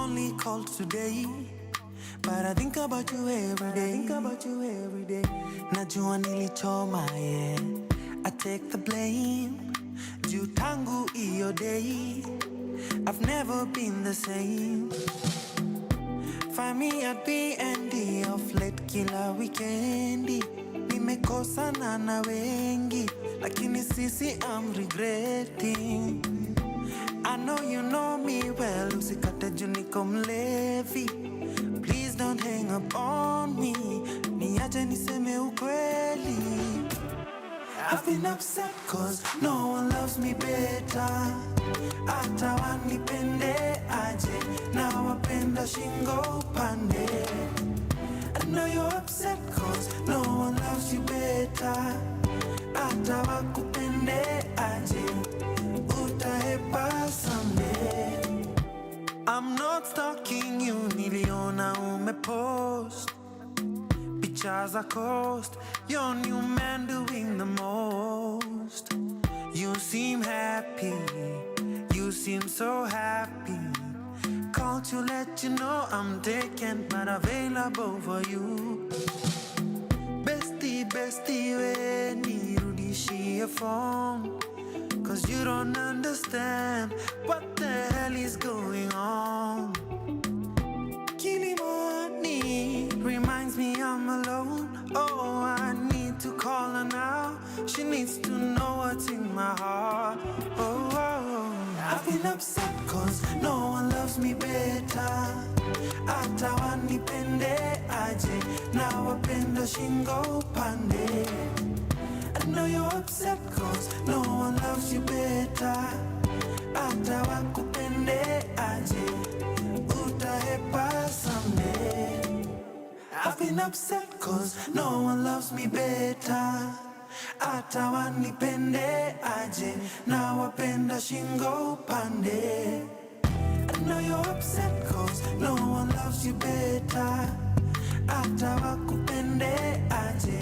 only called today, but I think about you every day. Najua nilichoma, yeah. I take the blame. Juu tangu iyo day, I've never been the same. Find me at B&D of late kila weekendi. Nimekosana na wengi, lakini sisi I'm regretting. I know you know me well, usikate juu niko mlevi. Please don't hang up on me, niache niseme ukweli. I've been upset cause no one loves me better. Hata wanipende aje, na wapenda shingo pande. I know you're upset cause no one loves you better. Hata wakupende aje, utahepa someday. I'm not stalking you, niliona umepost pictures are cost, your new man doing the most. You seem happy, you seem so happy. Called to let you know I'm taken, but available for you. Bestie, we nirudishie phone, cause you don't understand what the hell is going on. Kilimani reminds me I'm alone. Oh, I need to call her now. She needs to know what's in my heart. Oh, I've been upset cause no one loves me better. Hata wanipende aje, na wapenda shingo pande. I know you're upset cause no one loves you better. Hata wakupende aje, utahepa someday. I've been upset cause no one loves me better. Hata wanipende aje, na wapenda shingo pande. I know you're upset cause no one loves you better. Hata wakupende aje,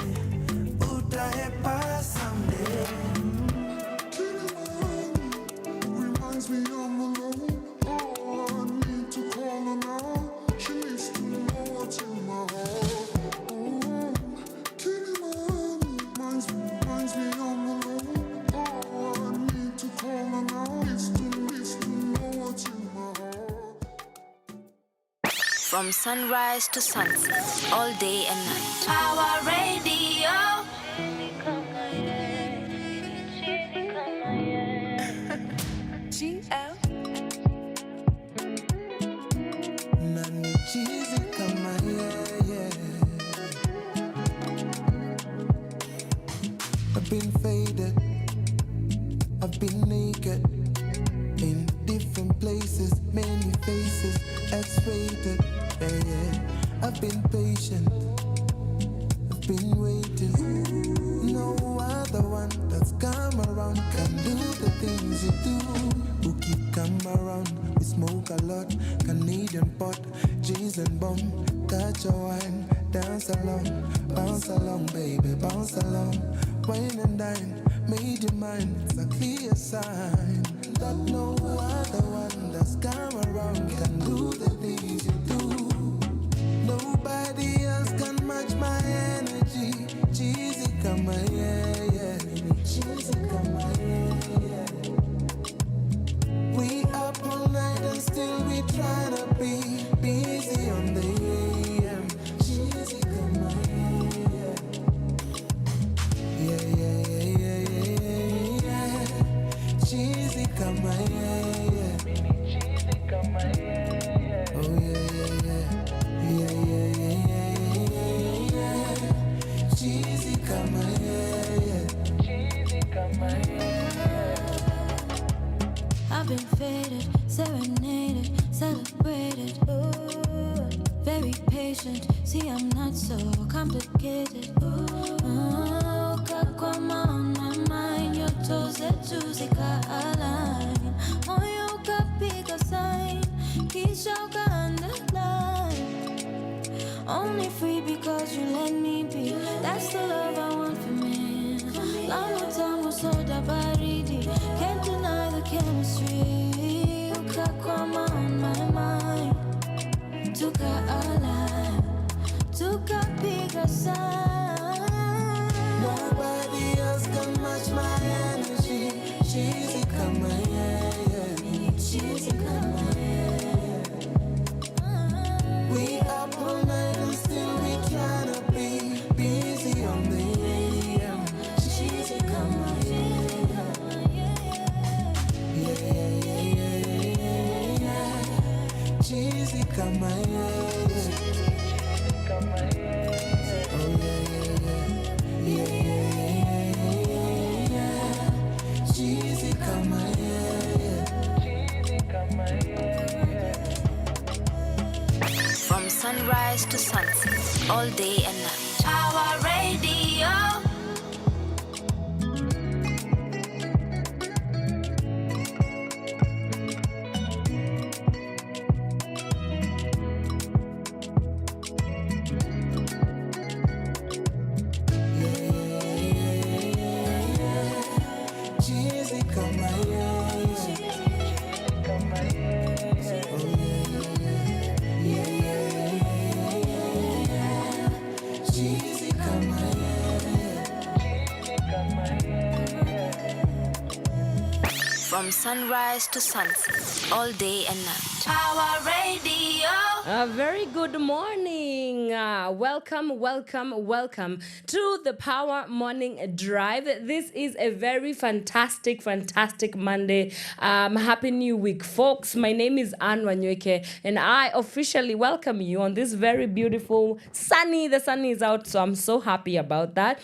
utahepa someday. Reminds me I'm alone. Oh, I need to call her now. She needs to know what's in my heart. Oh, reminds me I'm alone. Oh, I need to call her now. Needs to know what's in my heart. From sunrise to sunset, all day and night. Our radio. GL. Nani cheesy kama yeah. I've been faded, I've been naked, in different places, many faces, X-rated, yeah. I've been patient, I've been waiting. No other one that's come around can do the things you do. Who keep come around, we smoke a lot, Canadian pot, jeans and bum. Catch a wine, dance along, baby, bounce along. Wine and dine, made your mind, it's a clear sign that no other one that's come around can do the things you do. Nobody else can match my energy. Cheesy come yeah. Cheesy come yeah. We up all night and still we try to be busy on the AM. Cheesy come yeah. Cheesy come yeah. Oh yeah. Cheesy come yeah. I've been faded, serenaded, celebrated. Ooh, very patient. See, I'm not so complicated. Ooh, kakwama on my mind. Your toes are juicy, align. Moyo kapiga sign, kisha underline. Only free because you let me be. That's the love I want for me. Long time was so baridi. Can't deny the chemistry. Ukakwama on my mind. cheesy kama yeye. Oh yeah, yeah, yeah. Cheesy kama yeye. From sunrise to sunset, all day and night. Power Radio. Cheesy kama yeye. Cheesy kama From sunrise to sunset, all day and night. Power Radio. A very good morning. Welcome to the Power Morning Drive. This is a very fantastic Monday. Happy New Week, folks. My name is Wanyoike, and I officially welcome you on this very beautiful the sun is out, so I'm so happy about that.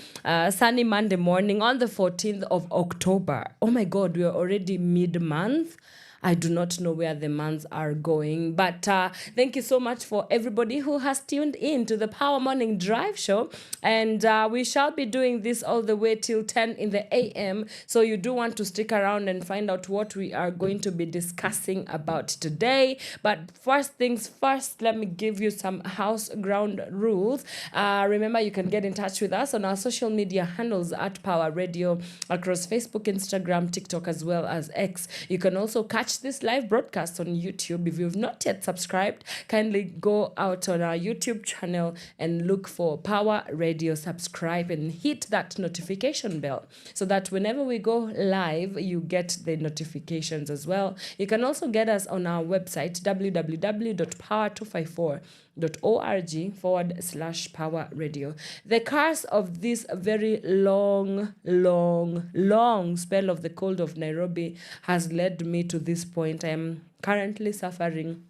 Sunny Monday morning on the 14th of October. Oh my God, we are already mid-month. I do not know where the months are going, but thank you so much for everybody who has tuned in to the Power Morning Drive show, and we shall be doing this all the way till 10 in the a.m., so you do want to stick around and find out what we are going to be discussing about today. But first things first, let me give you some house ground rules. Remember, you can get in touch with us on our social media handles at Power Radio across Facebook, Instagram, TikTok, as well as X. You can also catch this live broadcast on YouTube. If you've not yet subscribed, kindly go out on our YouTube channel and look for Power Radio. Subscribe and hit that notification bell so that whenever we go live, you get the notifications as well. You can also get us on our website, www.power254.org/Power Radio. The curse of this very long spell of the cold of Nairobi has led me to this point. I am currently suffering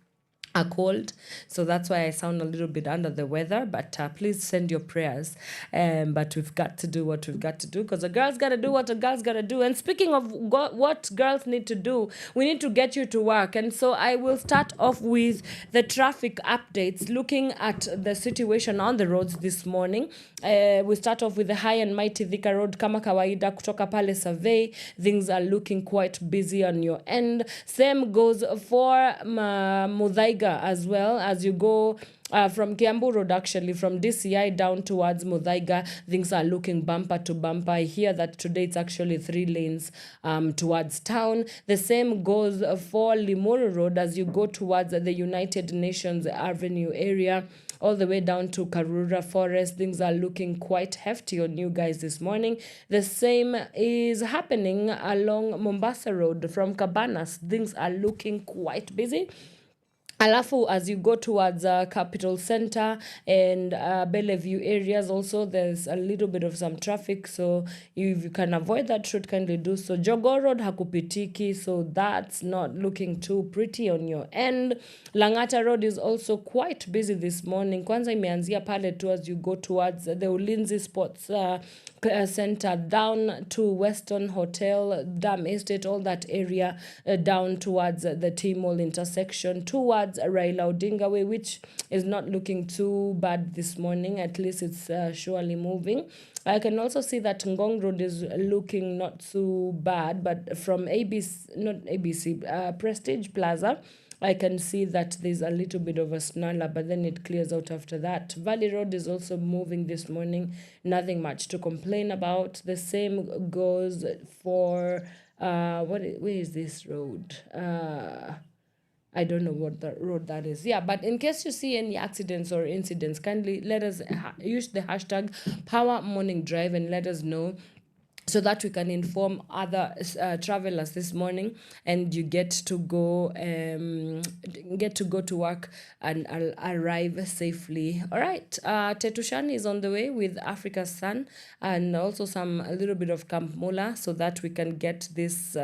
a cold, so that's why I sound a little bit under the weather, but please send your prayers. But we've got to do what we've got to do, because a girl's got to do what a girl's got to do. And speaking of what girls need to do, we need to get you to work. And so I will start off with the traffic updates, looking at the situation on the roads this morning. We start off with the high and mighty Thika Road, kama kawaida, kutoka pale survey. Things are looking quite busy on your end. Same goes for Muthaiga as well, as you go from Kiambu Road, actually, from DCI down towards Muthaiga. Things are looking bumper to bumper. I hear that today it's actually 3 lanes towards town. The same goes for Limuru Road as you go towards the United Nations Avenue area, all the way down to Karura Forest. Things are looking quite hefty on you guys this morning. The same is happening along Mombasa Road from Cabanas. Things are looking quite busy. Alafu, as you go towards Capital Center and Bellevue areas also, there's a little bit of some traffic, so if you can avoid that road, kindly do so. Jogoo Road hakupitiki, so that's not looking too pretty on your end. Langata Road is also quite busy this morning. Kwanza imeanzia pale tu as you go towards the Ulinzi Sports Center down to Western Hotel, Dam Estate, all that area, down towards the T-Mall intersection, towards Raila Odinga Way, which is not looking too bad this morning. At least it's surely moving. I can also see that Ngong Road is looking not too bad, but from Prestige Plaza, I can see that there's a little bit of a snarler, but then it clears out after that. Valley Road is also moving this morning. Nothing much to complain about. The same goes for, where is this road? I don't know what the road that is. Yeah, but in case you see any accidents or incidents, kindly let us use the hashtag Power Morning Drive and let us know, so that we can inform other travelers this morning, and you get to go to work and arrive safely. All right, Tetushani is on the way with Africa's Sun, and also a little bit of Kambona, so that we can get this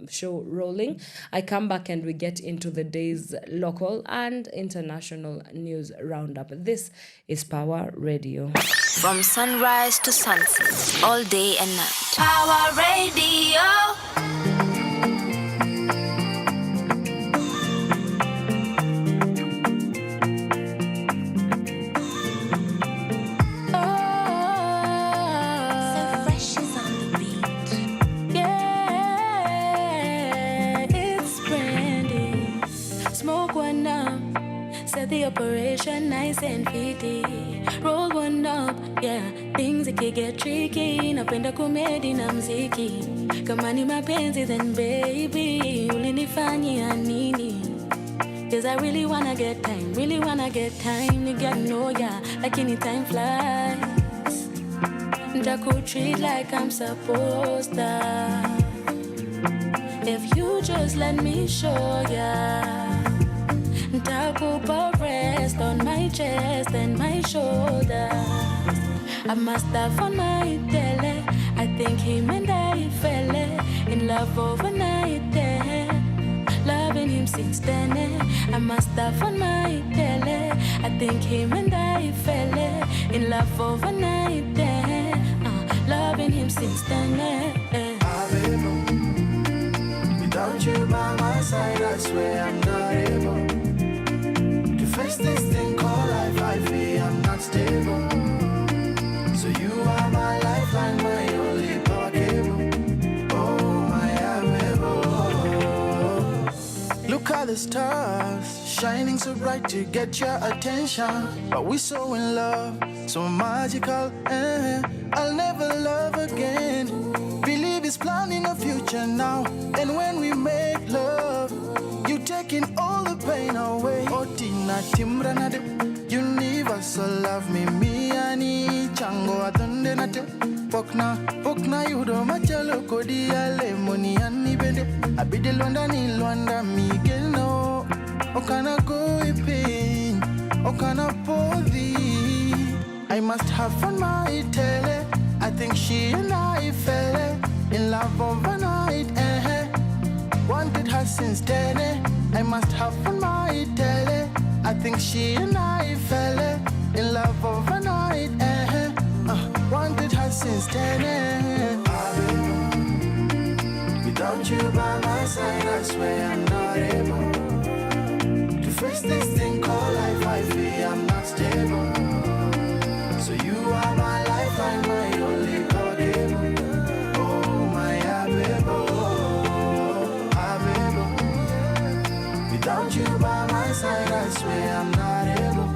show rolling. I come back and we get into the day's local and international news roundup. This is Pawa Radio. From sunrise to sunset, all day and night. Pawa Radio. The operation nice and fitty. Roll one up, yeah. Things it can get tricky. Napenda komedi na mziki. Kama ni mapenzi then baby, ulinifanyia nini? Cause I really wanna get time to get know ya. Like any time flies, treat like I'm supposed to. If you just let me show ya, Takupa rest on my chest and my shoulders. I must have on my tele. I think him and I fell in love overnight there. Loving him since then. I must have on my tele. I think him and I fell in love overnight there. Loving him since then. Without you by my side, I swear I'm not able to face this thing called life. I feel I'm not stable. So you are my lifeline, my only power cable. Oh, my amiable. Look at the stars, shining so bright to get your attention. But we're so in love, so magical. I'll never love again. Believe it's planning a future now. And when we make love, you taking all the pain away. Otina timranade, universal love me ani chango atonde nate. Pokna yudo machalo kodi ale moni ani bende. Abide londa ni londa migeno. Okana go pain, okana podi. I must have fun my tele. I think she and I fell in love overnight. Wanted her since then. I must have fun my tele. I think she and I fell in love overnight. Wanted her since then. Without you by my side, I swear I'm not able to face this thing called life. I feel I'm not stable. So you are my lifeline, my only power cable. Oh, my amiable. Without you by my side, I swear I'm not able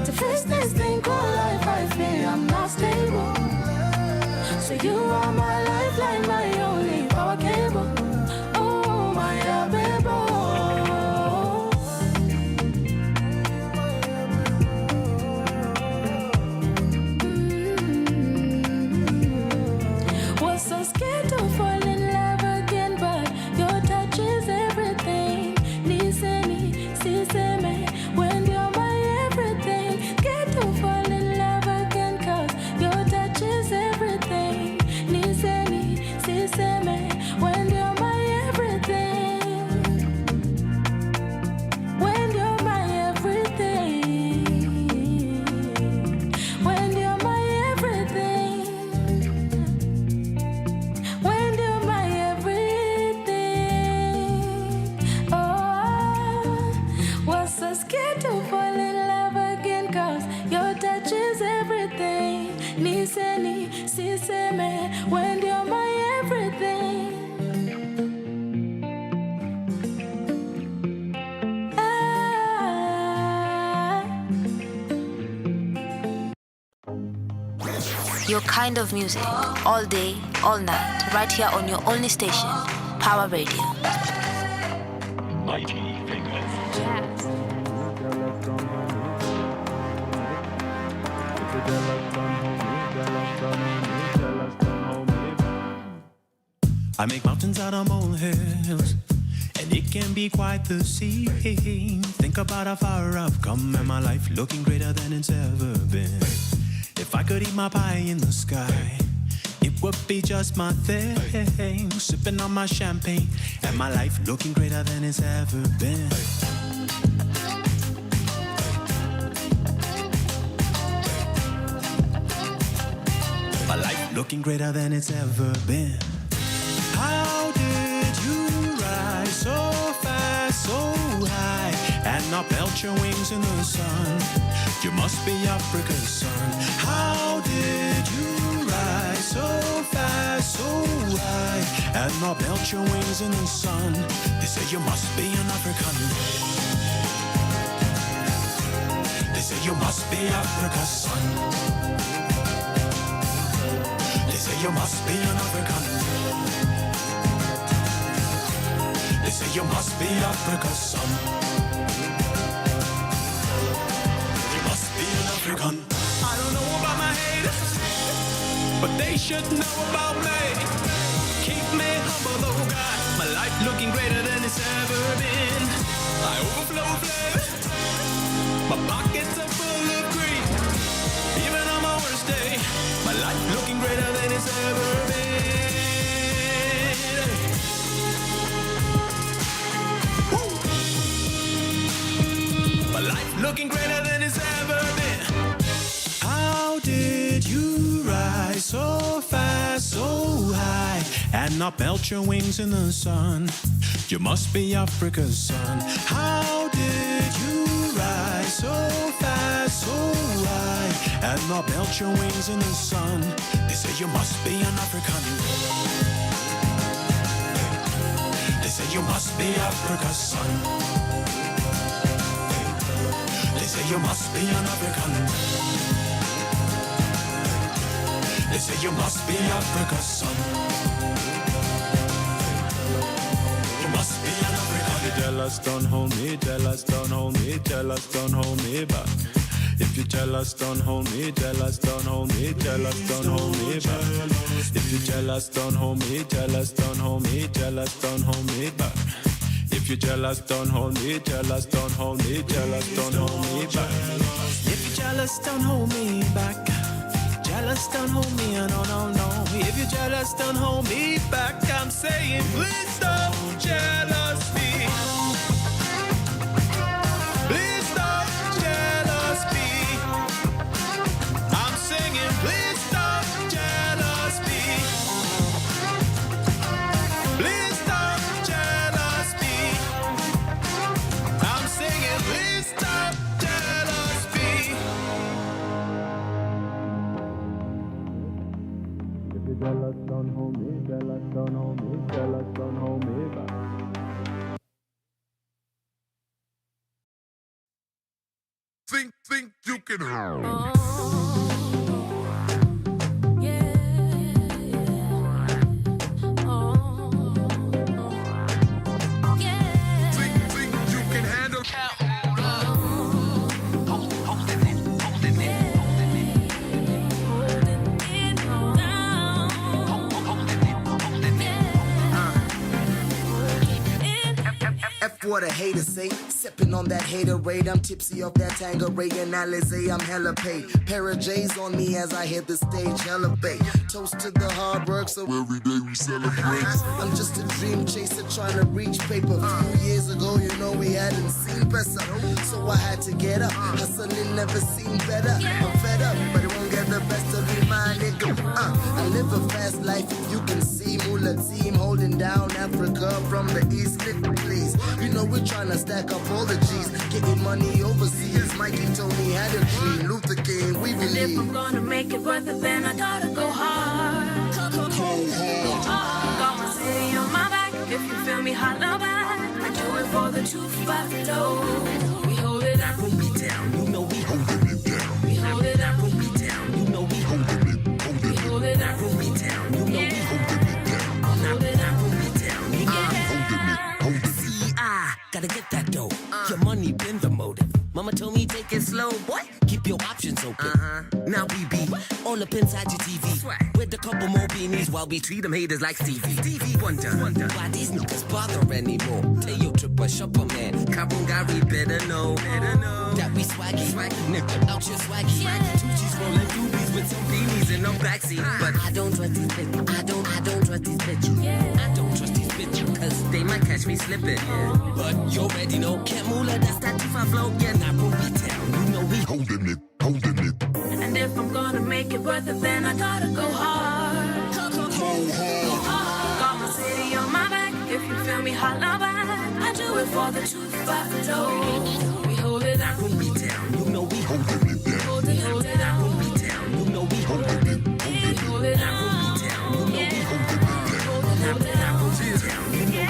to face this thing called life. I feel I'm not stable. So you are my lifeline, my only power cable. Oh, my amiable. Was so scared to fall in love again, but your touch is everything. When you're my everything, get to fall in love again, cause your touch is everything. When you're my everything, when you're my everything, when you're my everything, when you're my everything. Oh, was so scared to fall in love again, cause your touch is everything. When you're my everything. Your kind of music, all day, all night, right here on your only station, Pawa Radio. Mighty fingers. Jazz. If you tell us come home, I make mountains out of molehills, and it can be quite the scene. Think about how far I've come and my life looking greater than it's ever been. If I could eat my pie in the sky, it would be just my thing. Sipping on my champagne and my life looking greater than it's ever been. My life looking greater than it's ever been. How did you rise so fast, so high, and not melt your wings in the sun? You must be Africa's son. How did you rise so fast, so high, and not melt your wings in the sun? They say you must be an African. They say you must be Africa's son. They say you must be an African. They say you must be Africa's son. You must be an African. I don't know about my haters, but they should know about me. Keep me humble, oh God. My life looking greater than it's ever been. I overflow flavor. My pockets are full of greed. Even on my worst day, my life looking greater than it's ever been. Woo! My life looking greater than it's ever been. How did you rise so fast, so high, and not melt your wings in the sun? You must be Africa's son. How did you rise so fast, so high, and not melt your wings in the sun? They say you must be an African. They say you must be Africa's son. They say you must be an African. They say you must be Africa's son. You must be an African. You're jealous, don't hold me, jealous, don't hold me, jealous, don't hold me back. If you're jealous, don't hold me, jealous, don't hold me, jealous, don't hold me back. If you're jealous, don't hold me, jealous, don't hold me, jealous, don't hold me back. If you're jealous, don't hold me, jealous, don't hold me, jealous, don't hold me back. If you're jealous, don't hold me back. Jealous, don't hold me, no, no, no. If you're jealous, don't hold me back. I'm saying, please stop jealous me. Please stop jealous me. I'm singing, please stop jealous me. Please stop jealous me. I'm singing, please stop jealous me. If you're jealous, don't hold me, jealous, don't hold me, jealous, don't hold me back. Think you can have. Think you can handle. F what a hater say. Sipping on that haterade. I'm tipsy off that Tanqueray and Alizé. I'm hella paid. Pair of J's on me as I hit the stage. Elevate. Toast to the hard work. So Every day we celebrate. I'm just a dream chaser trying to reach paper. A few years ago, you know we hadn't seen Pesa. So I had to get up. Hustling never seemed better. I'm fed up, but it won't get the best of me, my nigga. I live a fast life. If you can see Mula team holding down Africa from the east, please. You know we're trying to stack up all the G's. Getting money overseas. Mikey told me had a dream. Luther King, we believe. And if I'm gonna make it worth it, then I gotta go hard. Go hard. Got my city on my back. If you feel me, holla back. I do it for the truth, Buffalo. We hold it up, we beat down. You know we holding it down. We hold it up, we beat down. You know we holding it. We hold it up, we beat down. You know we holding it down. Hold it up, we beat down. You know we holding it. See, I gotta get that dough. Your money been the motive. Mama told me take it slow, boy. Keep your options open. Now we be all up inside your TV. Where with a couple more beanies while we treat them haters like Stevie Wonder. Why these niggas bother anymore? Tayo trip a shopper man. Kabungari better know that we swaggy, nigga out your swaggy. Two G's rolling doobies with some beanies in the backseat. But I don't trust these bitches. I don't trust these bitches. I don't trust these bitches, cause they might catch me slipping. But you already know, Kambona, that's that Tifa flow. Yeah, not Ruby Town. You know we holding it. And if I'm gonna make it worth it, then I gotta go hard. Go hard. Got my city on my back. If you feel me, holla back. I do it for the truth, buffalo. We hold it out. Ruby Town, you know we holding it down. Hold it out. Ruby Town, you know we holding it. Hold it out. Ruby Town, you know we holding it down. Hold it out.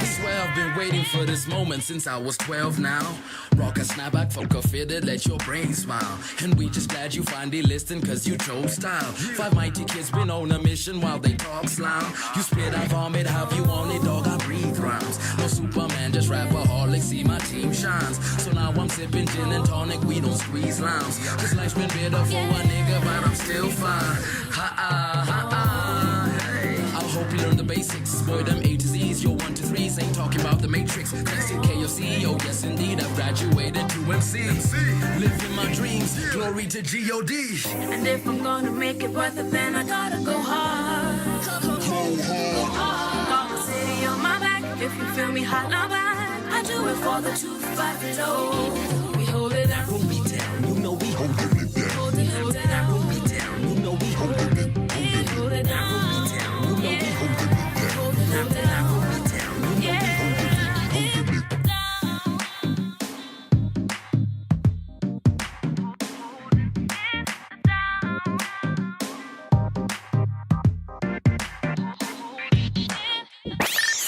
I swear I've been waiting for this moment since I was 12 now. Rock a snapback, folk a fitted, let your brain smile. And we just glad you finally listened cause you chose style. 5 mighty kids been on a mission while they talk slime. You spit, I vomit, have you on it, dog, I breathe rhymes. No Superman, just rapaholic, see my team shines. So now I'm sipping gin and tonic, we don't squeeze limes. Cause life's been bitter for a nigga, but I'm still fine. Hey. I hope you learn the basics. Boy, them A to Z's, your 1 to 3s ain't talking about the matrix. Next to KOC, oh yes indeed, I've graduated to MC. Living my dreams, glory to G.O.D. And if I'm gonna make it worth it, then I gotta go hard. Go hard. Got my city on my back. If you feel me, holla back. I do it for the truth, buffalo. We hold it out. Ruby Town, you know we holding it down. Hold it out. Ruby Town, you know we holding it. Hold it out. Ruby Town, you know we holding it down. Hold it out. Ruby Town, you know we holding it.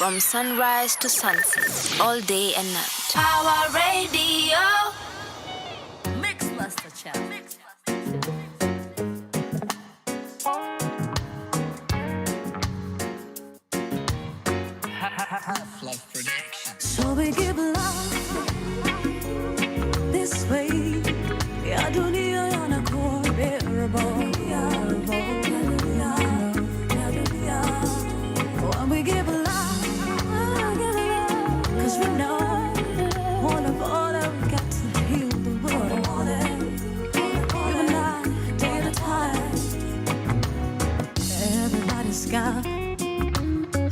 From sunrise to sunset, all day and night. Power Radio. Mix Master Channel. So we give love this way. Ya dunia yanakuwa bearable. When we give love, cause we know one of all that we got to heal the world. You and I, day at a time. Everybody's got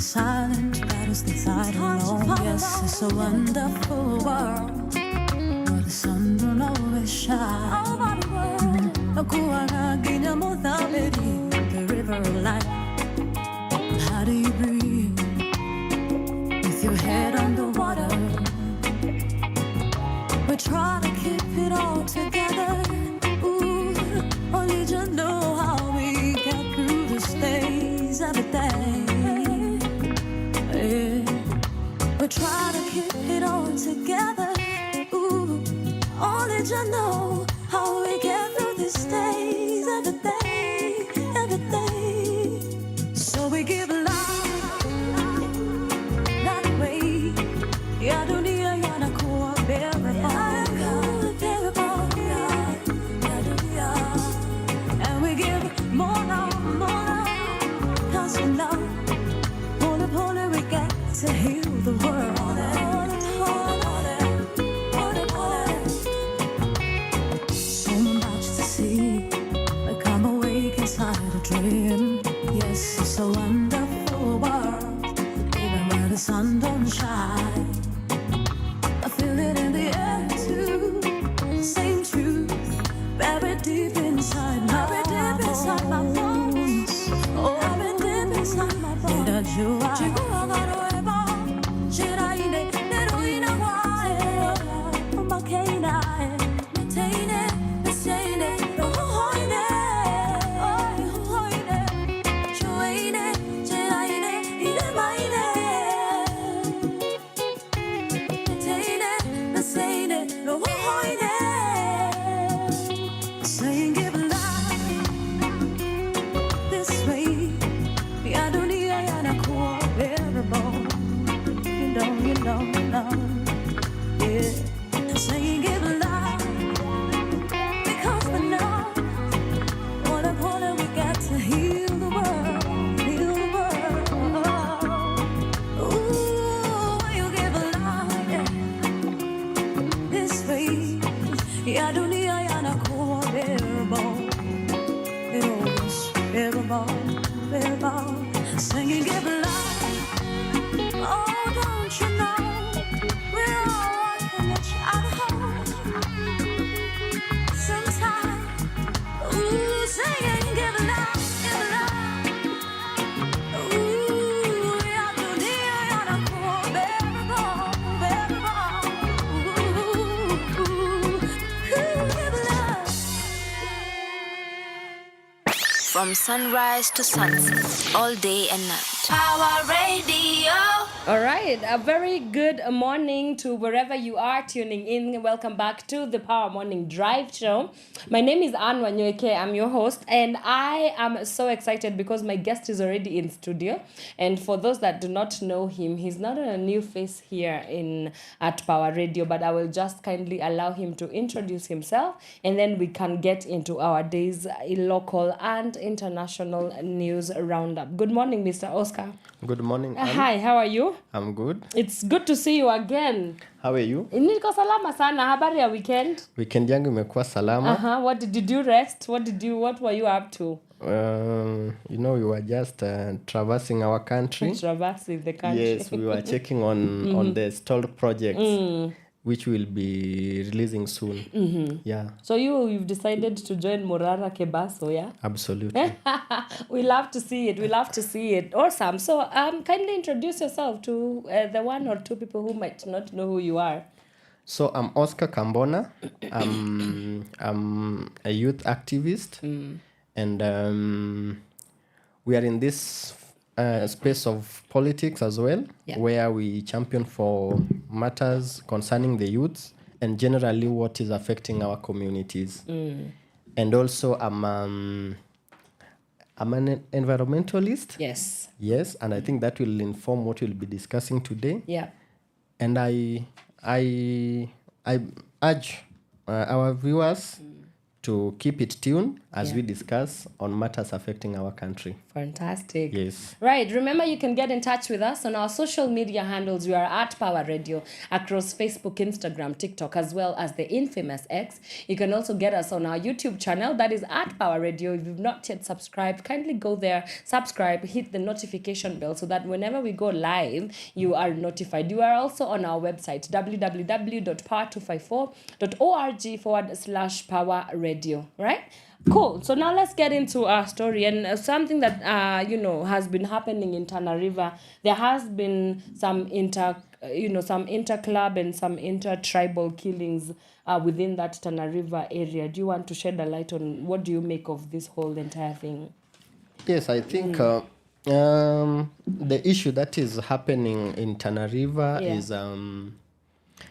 silent battles inside alone. Yes, it's a wonderful world where the sun don't always shine. Nakuwa nagina mo thabedi, the river of life. How do you breathe with your head underwater? We try to keep it all together. Ooh, only just know how we get through the days every day. Yeah. We try to keep it all together. Ooh, only just know how we get through these days every day, every day. So we give love that way. Ya dunia yanakuwa bearable. And we give more now, cause we know only we get to heal the world. So much to see, ya dunia yanakuwa bearable. It always bearable, singing give life. Oh, don't you know we're all working each other home. Sometimes, ooh, singing give love, give love. Ooh, ya dunia yanakuwa bearable. Ooh, give love. From sunrise to sunset, all day and night. Power Radio. All right, a very good morning to wherever you are tuning in. Welcome back to the Power Morning Drive show. My name is Wanyoike. I'm your host, and I am so excited because my guest is already in studio. And for those that do not know him, he's not a new face here at Power Radio, but I will just kindly allow him to introduce himself, and then we can get into our day's local and international news roundup. Good morning, Mr. Oscar. Good morning, Anne. Hi, how are you? I'm good. It's good to see you again. How are you? Niko salama sana. Habari ya weekend? Weekend yangu imekuwa salama. What did you rest? What were you up to? We were just traversing our country. Traversing the country. Yes, we were checking on the stalled projects, which will be releasing soon. Yeah. So you've decided to join Morara Kebaso, yeah? Absolutely. We love to see it. Awesome. So kindly introduce yourself to the one or two people who might not know who you are. So I'm Oscar Kambona. I'm a youth activist, and we are in this space of politics as well, where we champion for matters concerning the youths and generally what is affecting our communities. And also I'm an environmentalist. Yes, and I think that will inform what we'll be discussing today. Yeah. And I urge our viewers to keep it tuned as we discuss on matters affecting our country. Fantastic. Yes. Right. Remember, you can get in touch with us on our social media handles. We are at Power Radio across Facebook, Instagram, TikTok, as well as the infamous X. You can also get us on our YouTube channel. That is at Power Radio. If you've not yet subscribed, kindly go there, subscribe, hit the notification bell so that whenever we go live, you are notified. You are also on our website, www.power254.org/Power Radio. Right? Cool. So now let's get into our story and something that has been happening in Tana River. There has been some inter-club and some inter-tribal killings within that Tana River area. Do you want to shed a light on what do you make of this whole entire thing? Yes, I think the issue that is happening in Tana River is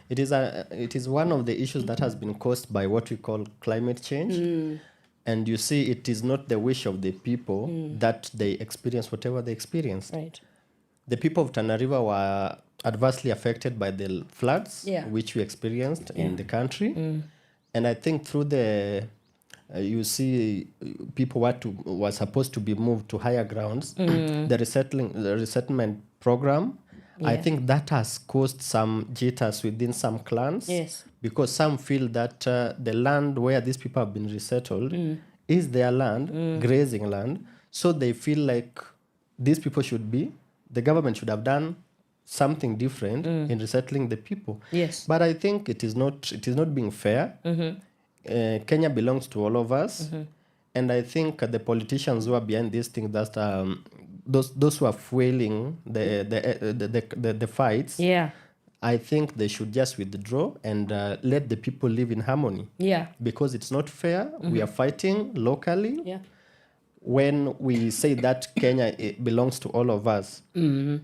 it is one of the issues that has been caused by what we call climate change. And you see, it is not the wish of the people that they experience whatever they experience. Right. The people of Tana River were adversely affected by the floods, which we experienced in the country. And I think through you see, people were supposed to be moved to higher grounds. The resettlement program, I think that has caused some jitters within some clans. Yes. Because some feel that the land where these people have been resettled is their land, grazing land. So they feel like these people the government should have done something different in resettling the people. Yes. But I think it is not being fair. Kenya belongs to all of us. And I think the politicians who are behind these things, that those who are fueling the fights, I think they should just withdraw and let the people live in harmony. Yeah. Because it's not fair. We are fighting locally. Yeah. When we say that Kenya belongs to all of us.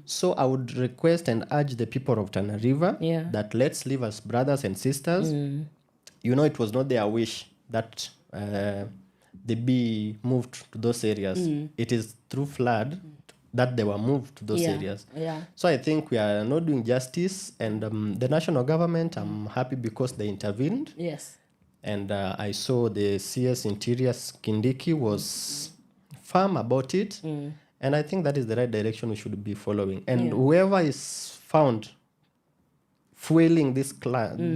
So I would request and urge the people of Tana River that let's live as brothers and sisters. It was not their wish that they be moved to those areas. It is through flood that they were moved to those areas. Yeah. So I think we are not doing justice. And the national government, I'm happy because they intervened. Yes. And I saw the CS Interior Kindiki was firm about it. And I think that is the right direction we should be following. And whoever is found fueling this clan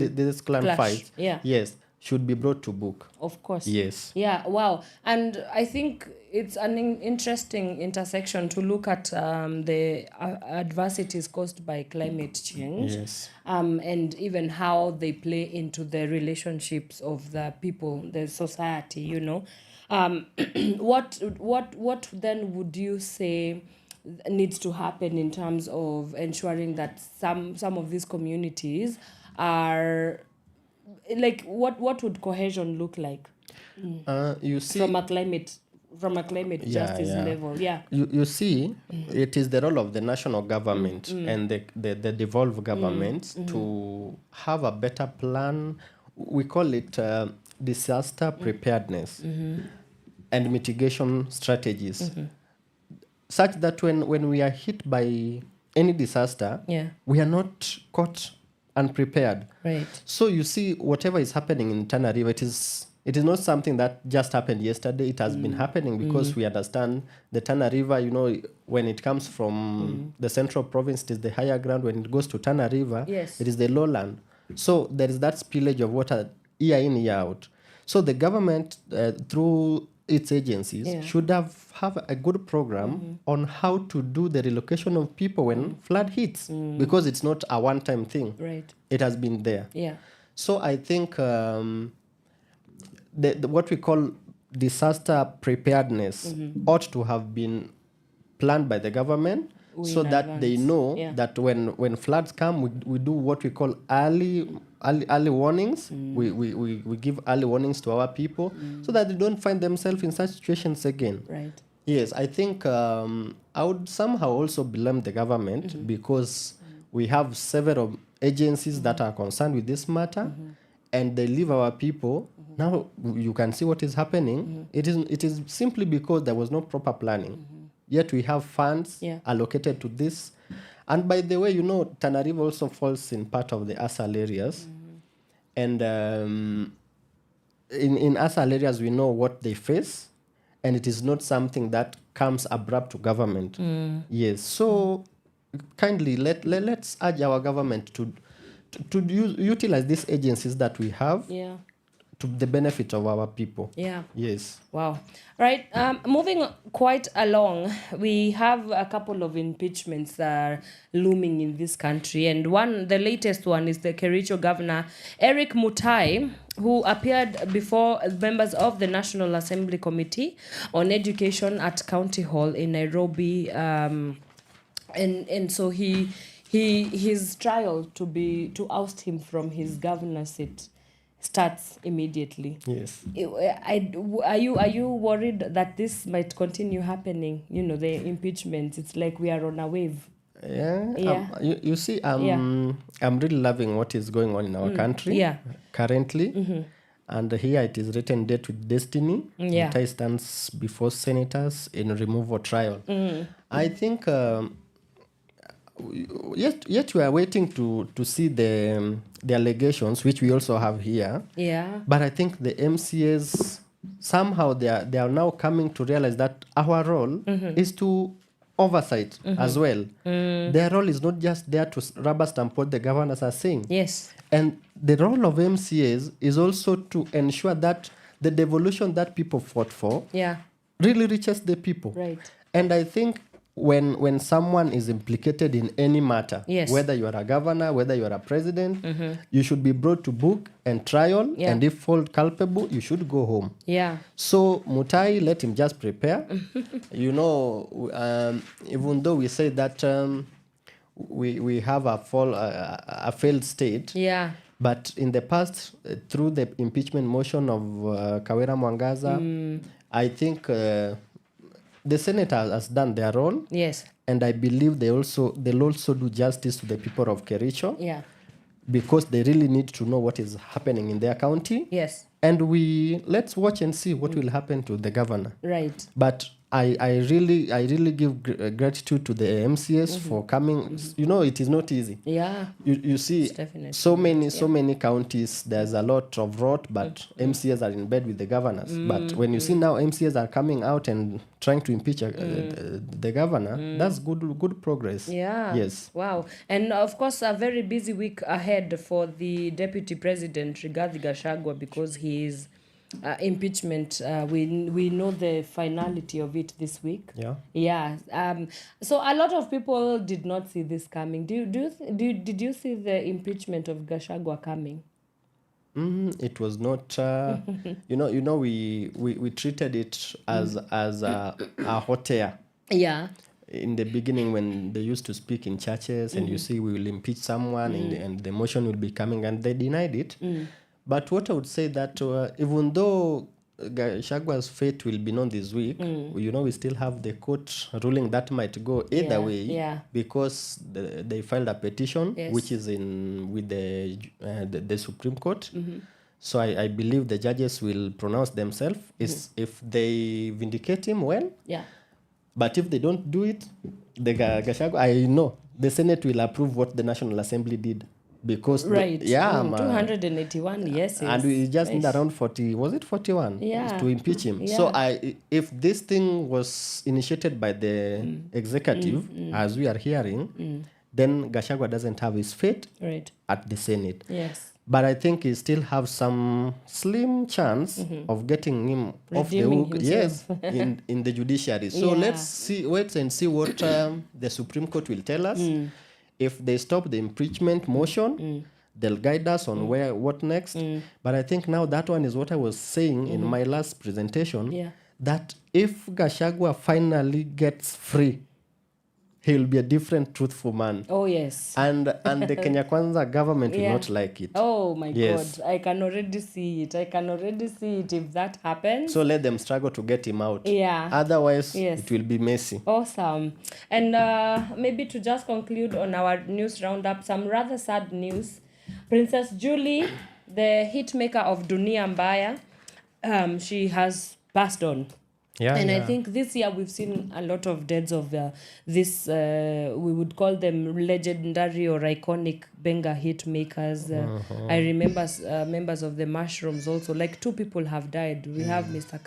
fight, yes, should be brought to book. Of course. Yes. Yeah, wow. And I think it's an interesting intersection to look at the adversities caused by climate change. Yes. And even how they play into the relationships of the people, the society, you know. What then would you say needs to happen in terms of ensuring that some of these communities are like, what would cohesion look like? You see, from a climate justice level? Yeah. You see, it is the role of the national government and the devolved governments to have a better plan. We call it disaster preparedness and mitigation strategies, such that when we are hit by any disaster, we are not caught unprepared. Right. So you see, whatever is happening in Tana River, it is not something that just happened yesterday. It has been happening because we understand the Tana River, you know, when it comes from the central province, it is the higher ground. When it goes to Tana River, it is the lowland. So there is that spillage of water year in, year out. So the government, through its agencies, should have a good program on how to do the relocation of people when flood hits, because it's not a one-time thing. Right. It has been there. Yeah. So I think what we call disaster preparedness ought to have been planned by the government, so that they know that when floods come, we do what we call early warnings. We give early warnings to our people so that they don't find themselves in such situations again. Right. Yes, I think I would somehow also blame the government because we have several agencies that are concerned with this matter, and they leave our people. Now you can see what is happening. It is simply because there was no proper planning. Yet we have funds allocated to this. And by the way, you know, Tana River also falls in part of the ASAL areas. And in ASAL areas, we know what they face. And it is not something that comes abrupt to government. Yes. So kindly, let's urge our government to utilize these agencies that we have to the benefit of our people. Yeah. Yes. Wow. Right. Moving quite along, we have a couple of impeachments that are looming in this country. And the latest one is the Kericho governor, Eric Mutai, who appeared before members of the National Assembly Committee on Education at County Hall in Nairobi. And so his trial to oust him from his governor's seat starts immediately. Yes. Are you worried that this might continue happening? You know, the impeachments. It's like we are on a wave. Yeah. You see, I'm really loving what is going on in our country currently. And here it is written, date with destiny. Mutai stands before senators in removal trial. I think yet we are waiting to see the allegations, which we also have here. Yeah. But I think the MCAs, somehow they are now coming to realize that our role is to oversight as well. Their role is not just there to rubber stamp what the governors are saying. Yes. And the role of MCAs is also to ensure that the devolution that people fought for really reaches the people. Right. And I think when someone is implicated in any matter, whether you are a governor, whether you are a president, you should be brought to book and trial, and if found culpable, you should go home. Yeah. So Mutai, let him just prepare. You know, even though we say that we have a failed state, but in the past, through the impeachment motion of Kawera Mwangaza, I think the Senate has done their role. Yes. And I believe they'll also do justice to the people of Kericho. Yeah. Because they really need to know what is happening in their county. Yes. And let's watch and see what will happen to the governor. Right. But I really give gratitude to the MCS for coming. You know, it is not easy. Yeah. You see, so many counties. There's a lot of rot, but MCS are in bed with the governors. But when you see now MCS are coming out and trying to impeach the governor, that's good progress. Yeah. Yes. Wow. And of course, a very busy week ahead for the Deputy President Rigathi Gachagua, because his impeachment, we know the finality of it this week. Yeah. So a lot of people did not see this coming. Did you see the impeachment of Gachagua coming? It was not. You know, we treated it as a hot air. Yeah. In the beginning, when they used to speak in churches, and you see, we will impeach someone, and the motion will be coming, and they denied it. But what I would say that even though Gachagua's fate will be known this week, you know, we still have the court ruling that might go either way, because they filed a petition, which is with the Supreme Court. So I believe the judges will pronounce themselves. If they vindicate him, well. Yeah. But if they don't do it, the Gachagua, I know the Senate will approve what the National Assembly did. Because 281, yes. And we just need around 40, was it 41? Yeah. To impeach him. Yeah. So if this thing was initiated by the executive, as we are hearing, then Gachagua doesn't have his fate at the Senate. Yes. But I think he still have some slim chance of getting him off the hook. Yes, in the judiciary. So let's wait and see what the Supreme Court will tell us. If they stop the impeachment motion, they'll guide us on what next. But I think now that one is what I was saying in my last presentation, that if Gachagua finally gets free, he'll be a different, truthful man. Oh, yes. And the Kenya Kwanza government will not like it. Oh, my God. I can already see it. If that happens. So let them struggle to get him out. Yeah. Otherwise, it will be messy. Awesome. And maybe to just conclude on our news roundup, some rather sad news. Princess Julie, the hit maker of Dunia Mbaya, she has passed on. I think this year we've seen a lot of deaths of this, we would call them legendary or iconic Benga hit makers. I remember members of the Mushrooms also. Like 2 people have died. We have Mr.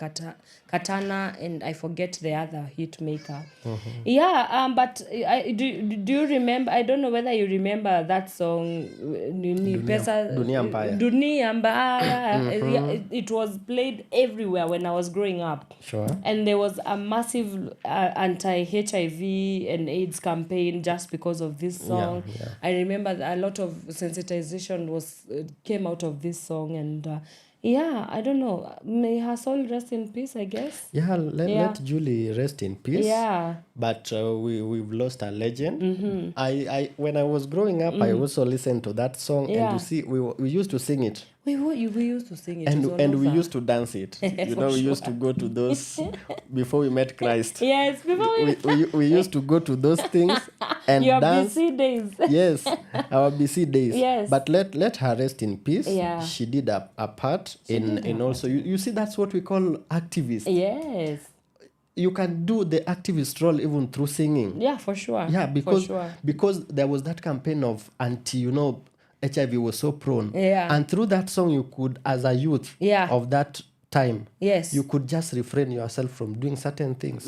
Katana and I forget the other hit maker. But do you remember? I don't know whether you remember that song. Dunia Mbaya. Dunia Mbaya. It was played everywhere when I was growing up. Sure. And there was a massive anti-HIV and AIDS campaign just because of this song. I remember that a lot of sensitization came out of this song, and I don't know. May her soul rest in peace, I guess. Let Julie rest in peace. Yeah. But we've lost a legend. I when I was growing up, I also listened to that song, and you see, we used to sing it. We used to sing it. And we used to dance it. You know, we used to go to those before we met Christ. Yes, before we used to go to those things and your dance. BC days. Yes, our BC days. Yes. But let her rest in peace. Yeah. She did a part in also. You see, that's what we call activists. Yes. You can do the activist role even through singing. Yeah, for sure. Yeah, because there was that campaign of HIV was so prone. Yeah. And through that song, you could, as a youth of that time, you could just refrain yourself from doing certain things.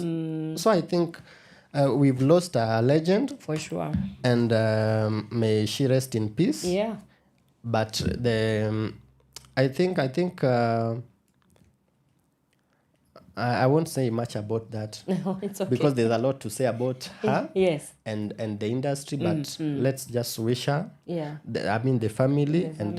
So I think we've lost a legend. For sure. And may she rest in peace. Yeah. But I think I won't say much about that. No, it's okay. Because there's a lot to say about her. Yes. And the industry, but let's just wish her. Yeah. The family and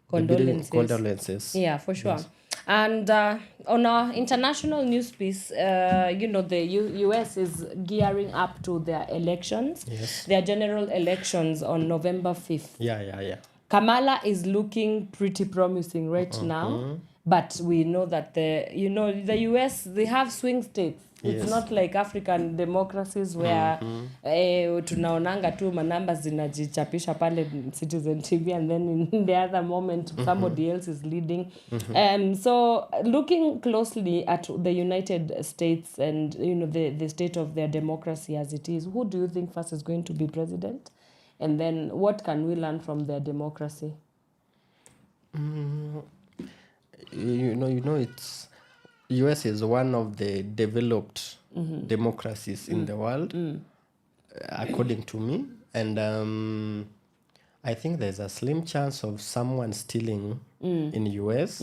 condolences. Yeah, for sure. Yes. And on our international news piece, the US is gearing up to their elections. Yes. Their general elections on November 5th. Yeah. Kamala is looking pretty promising right now. But we know that the US, they have swing states. It's not like African democracies where tunaonanga tu manamba zinajichapisha pale Citizen TV, and then in the other moment somebody else is leading. So looking closely at the United States and the state of their democracy as it is, who do you think first is going to be president? And then what can we learn from their democracy? It's US is one of the developed democracies in the world, according to me. And I think there's a slim chance of someone stealing in US.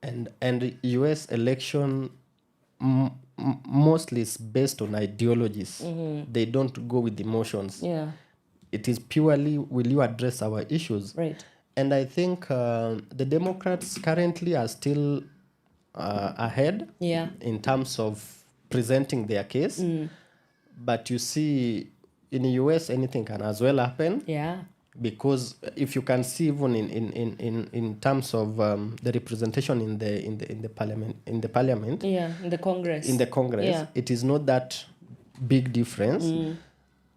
And US election mostly is based on ideologies. They don't go with emotions. Yeah. It is purely, will you address our issues? Right. And I think the Democrats currently are still ahead in terms of presenting their case. But you see, in the US, anything can as well happen. Yeah. Because if you can see, even in terms of the representation in the parliament, in the Congress, it is not that big difference.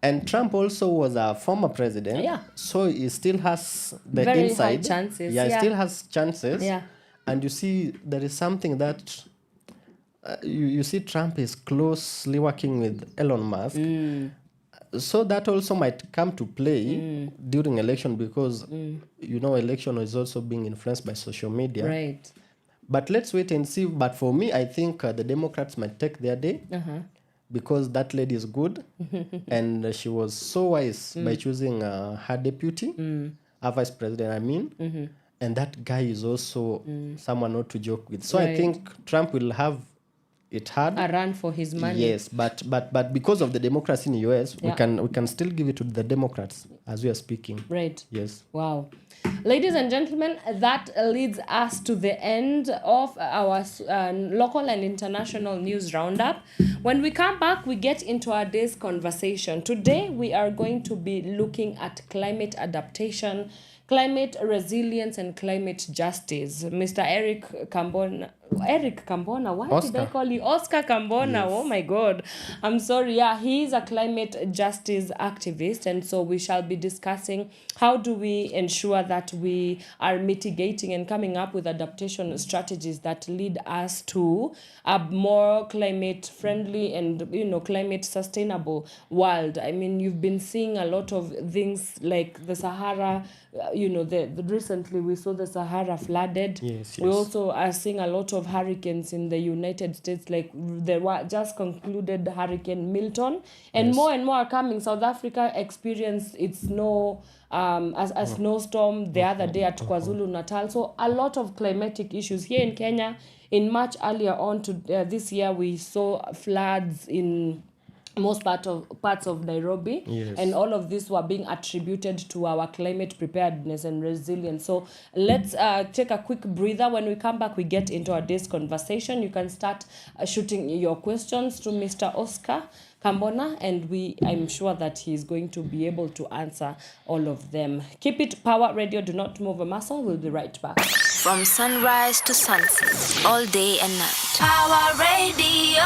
And Trump also was a former president, so he still has the very inside. high chances. He still has chances. Yeah. And you see, there is something that you see Trump is closely working with Elon Musk. So that also might come to play during election because, election is also being influenced by social media. Right. But let's wait and see. But for me, I think the Democrats might take their day. Because that lady is good and she was so wise by choosing her deputy, her vice president, I mean. And that guy is also someone not to joke with. So I think Trump will have it hard. A run for his money. Yes, but because of the democracy in the US, we can still give it to the Democrats as we are speaking. Right. Yes. Wow. Ladies and gentlemen, that leads us to the end of our local and international news roundup. When we come back, we get into our day's conversation. Today, we are going to be looking at climate adaptation, climate resilience, and climate justice. Mr. Eric Kambona, why did I call you Oscar Kambona? Yes. Oh my God. I'm sorry. Yeah, he is a climate justice activist. And so we shall be discussing how do we ensure that we are mitigating and coming up with adaptation strategies that lead us to a more climate friendly and, climate sustainable world. I mean, you've been seeing a lot of things like the Sahara, recently we saw the Sahara flooded. Yes. We also are seeing a lot of hurricanes in the United States, like the just concluded Hurricane Milton, and more are coming. South Africa experienced its a snowstorm the other day at KwaZulu Natal. So a lot of climatic issues here in Kenya. In March earlier on to this year, we saw floods in most parts of Nairobi, and all of these were being attributed to our climate preparedness and resilience. So let's take a quick breather. When we come back, we get into our day's conversation. You can start shooting your questions to Mr. Oscar Kambona, and I'm sure that he's going to be able to answer all of them. Keep it Power Radio. Do not move a muscle. We'll be right back. From sunrise to sunset, all day and night. Power Radio.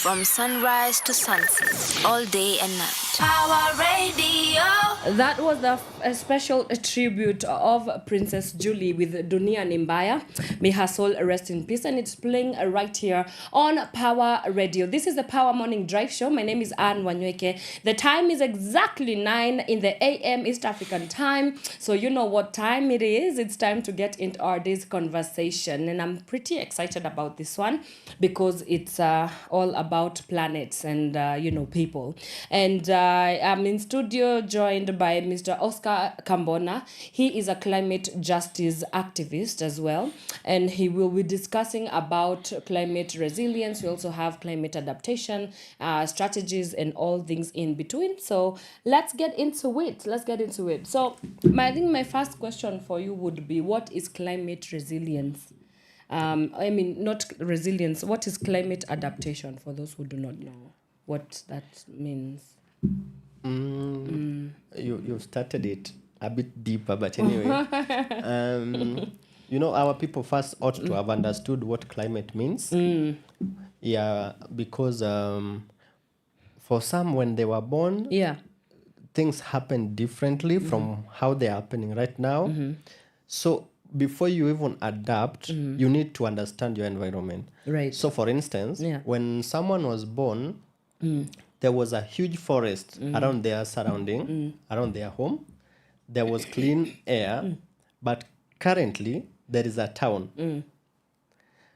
From sunrise to sunset, all day and night. Power Radio. That was a special tribute of Princess Julie with Dunia Nimbaya. May her soul rest in peace. And it's playing right here on Power Radio. This is the Power Morning Drive Show. My name is Wanyoike. The time is exactly 9 in the a.m. East African time. So you know what time it is. It's time to get into our day's conversation. And I'm pretty excited about this one because it's all about planets and, people. And I'm in studio joined by Mr. Oscar Kambona. He is a climate justice activist as well. And he will be discussing about climate resilience. We also have climate adaptation, strategies, and all things in between. So let's get into it. So I think my first question for you would be, what is climate resilience? Not resilience. What is climate adaptation for those who do not know what that means? You've started it a bit deeper, but anyway. Our people first ought to have understood what climate means. Yeah, because for some, when they were born, things happened differently from how they're happening right now. So before you even adapt, you need to understand your environment. Right. So for instance, when someone was born, there was a huge forest around their surrounding, around their home. There was clean air, but currently there is a town.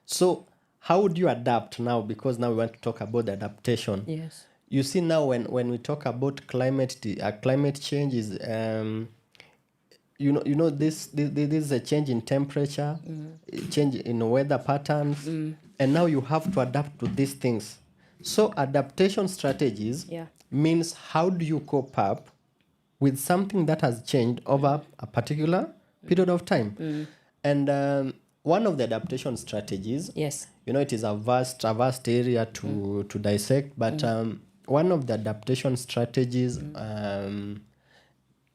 So how would you adapt now? Because now we want to talk about adaptation. Yes. You see now when we talk about climate change is this is a change in temperature, change in weather patterns, and now you have to adapt to these things. So adaptation strategies means how do you cope up with something that has changed over a particular period of time. And one of the adaptation strategies, it is a vast area to dissect, but one of the adaptation strategies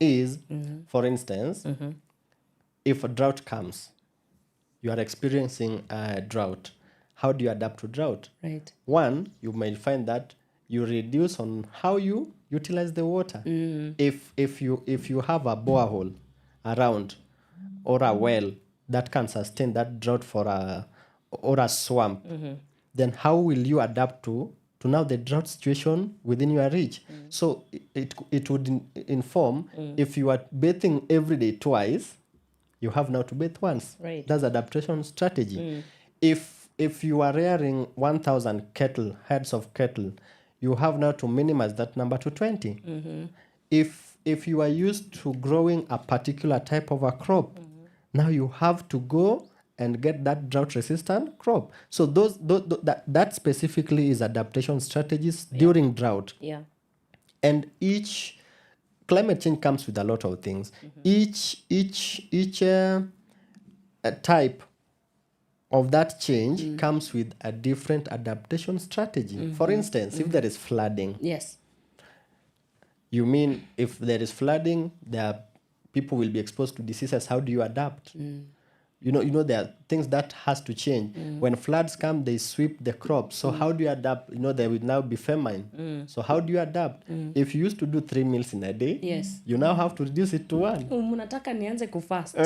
is, for instance, if a drought comes, you are experiencing a drought, how do you adapt to drought? Right. One, you may find that you reduce on how you utilize the water. If you have a borehole around or a well that can sustain that drought or a swamp, then how will you adapt to now the drought situation within your reach? So it would inform if you are bathing every day twice, you have now to bathe once. Right. That's adaptation strategy. If you are rearing 1,000 heads of cattle, you have now to minimize that number to 20. If you are used to growing a particular type of a crop, now you have to go and get that drought-resistant crop. So that specifically is adaptation strategies during drought. Yeah. And each climate change comes with a lot of things. Each type of that change comes with a different adaptation strategy. For instance, if there is flooding, you mean if there is flooding, people will be exposed to diseases. How do you adapt? You know there are things that has to change. When floods come, they sweep the crops. So how do you adapt? There will now be famine. So how do you adapt? If you used to do 3 meals in a day, you now have to reduce it to 1. Munataka nianze kufast.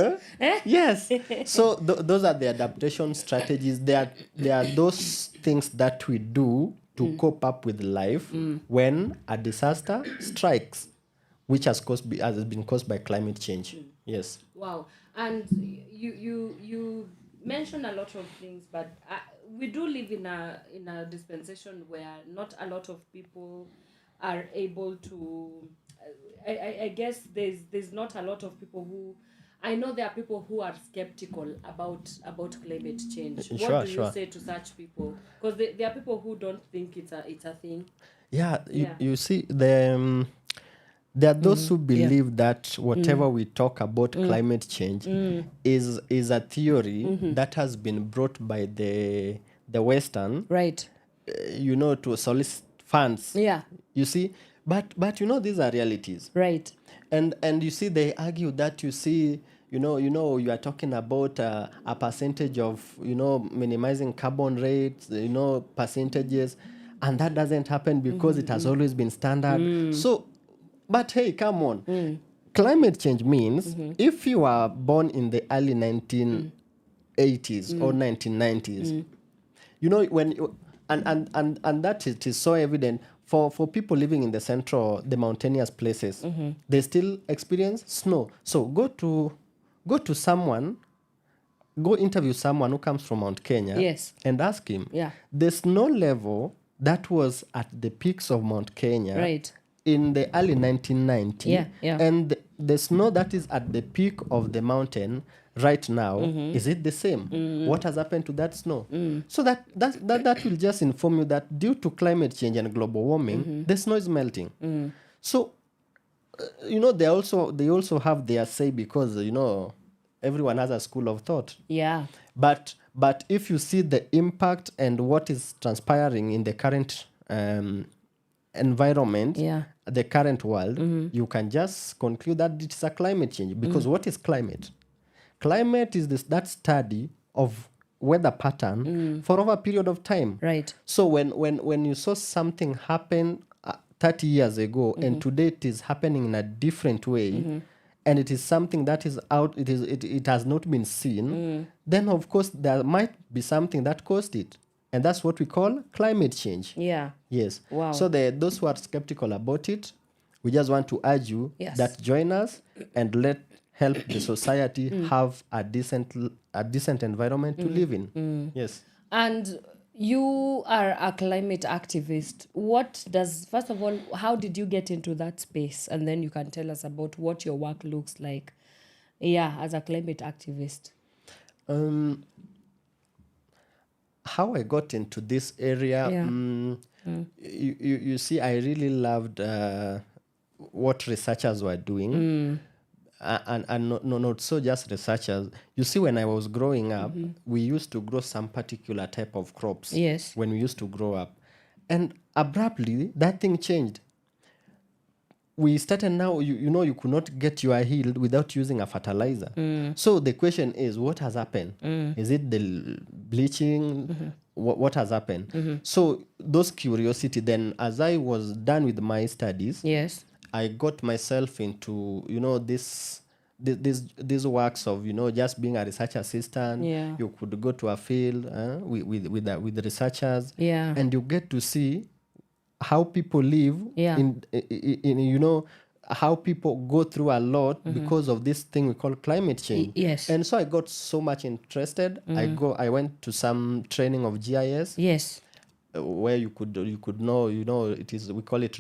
Yes. So those are the adaptation strategies. There are those things that we do to cope up with life when a disaster strikes, which has been caused by climate change. Yes. Wow. And you mentioned a lot of things, but we do live in a dispensation where not a lot of people are able to. I guess there's not a lot of people who. I know there are people who are skeptical about climate change. What do you say to such people? Because there are people who don't think it's a thing. Yeah. You see there are those who believe that whatever we talk about climate change is a theory that has been brought by the Western, right? To solicit funds. Yeah. You see, but these are realities, right? And you see, they argue that you are talking about a percentage of minimizing carbon rates, percentages, and that doesn't happen because it has always been standard. So. But hey, come on. Climate change means if you are born in the early 1980s or 1990s, and that it is so evident for people living in the mountainous places, they still experience snow. So go interview someone who comes from Mount Kenya and ask him, the snow level that was at the peaks of Mount Kenya, right, in the early 1990s, and the snow that is at the peak of the mountain right now, is it the same? What has happened to that snow? So that will just inform you that due to climate change and global warming, the snow is melting. So, they also have their say because, everyone has a school of thought. Yeah. But if you see the impact and what is transpiring in the current environment, the current world, you can just conclude that it's a climate change. Because what is climate? Climate is that study of weather pattern for over a period of time. Right. So when you saw something happen 30 years ago and today it is happening in a different way, and it is something that is out, it has not been seen, then of course there might be something that caused it. And that's what we call climate change. Yeah. Yes. Wow. So those who are skeptical about it, we just want to urge you that join us and help the society have a decent environment to live in. Yes. And you are a climate activist. First of all, how did you get into that space? And then you can tell us about what your work looks like. Yeah, as a climate activist. How I got into this area, you see, I really loved what researchers were doing. And not so just researchers. You see, when I was growing up, we used to grow some particular type of crops. Yes. When we used to grow up. And abruptly, that thing changed. We started now, you could not get your yield without using a fertilizer. So the question is, what has happened? Is it the bleaching? What has happened? So those curiosity, then as I was done with my studies, yes, I got myself into, these works of, just being a research assistant. Yeah. You could go to a field with the researchers. Yeah. And you get to see how people live in how people go through a lot because of this thing we call climate change. Yes. And so I got so much interested. I went to some training of GIS. Yes. Where you could know, it is, we call it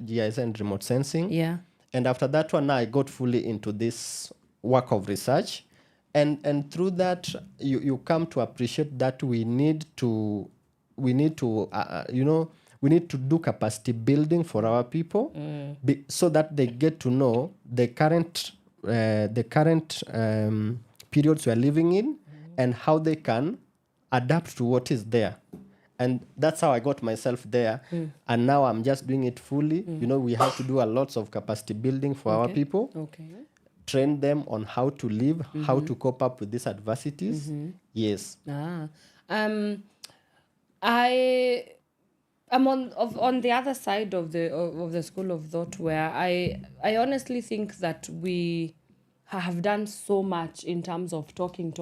GIS and remote sensing. Yeah. And after that one, I got fully into this work of research. And through that, you come to appreciate that we need to do capacity building for our people, so that they get to know the current periods we are living in, and how they can adapt to what is there. And that's how I got myself there. And now I'm just doing it fully. We have to do a lots of capacity building for our people. Okay. Train them on how to live, how to cope up with these adversities. Yes. I'm on the other side of the school of thought, where I honestly think that we have done so much in terms of talking,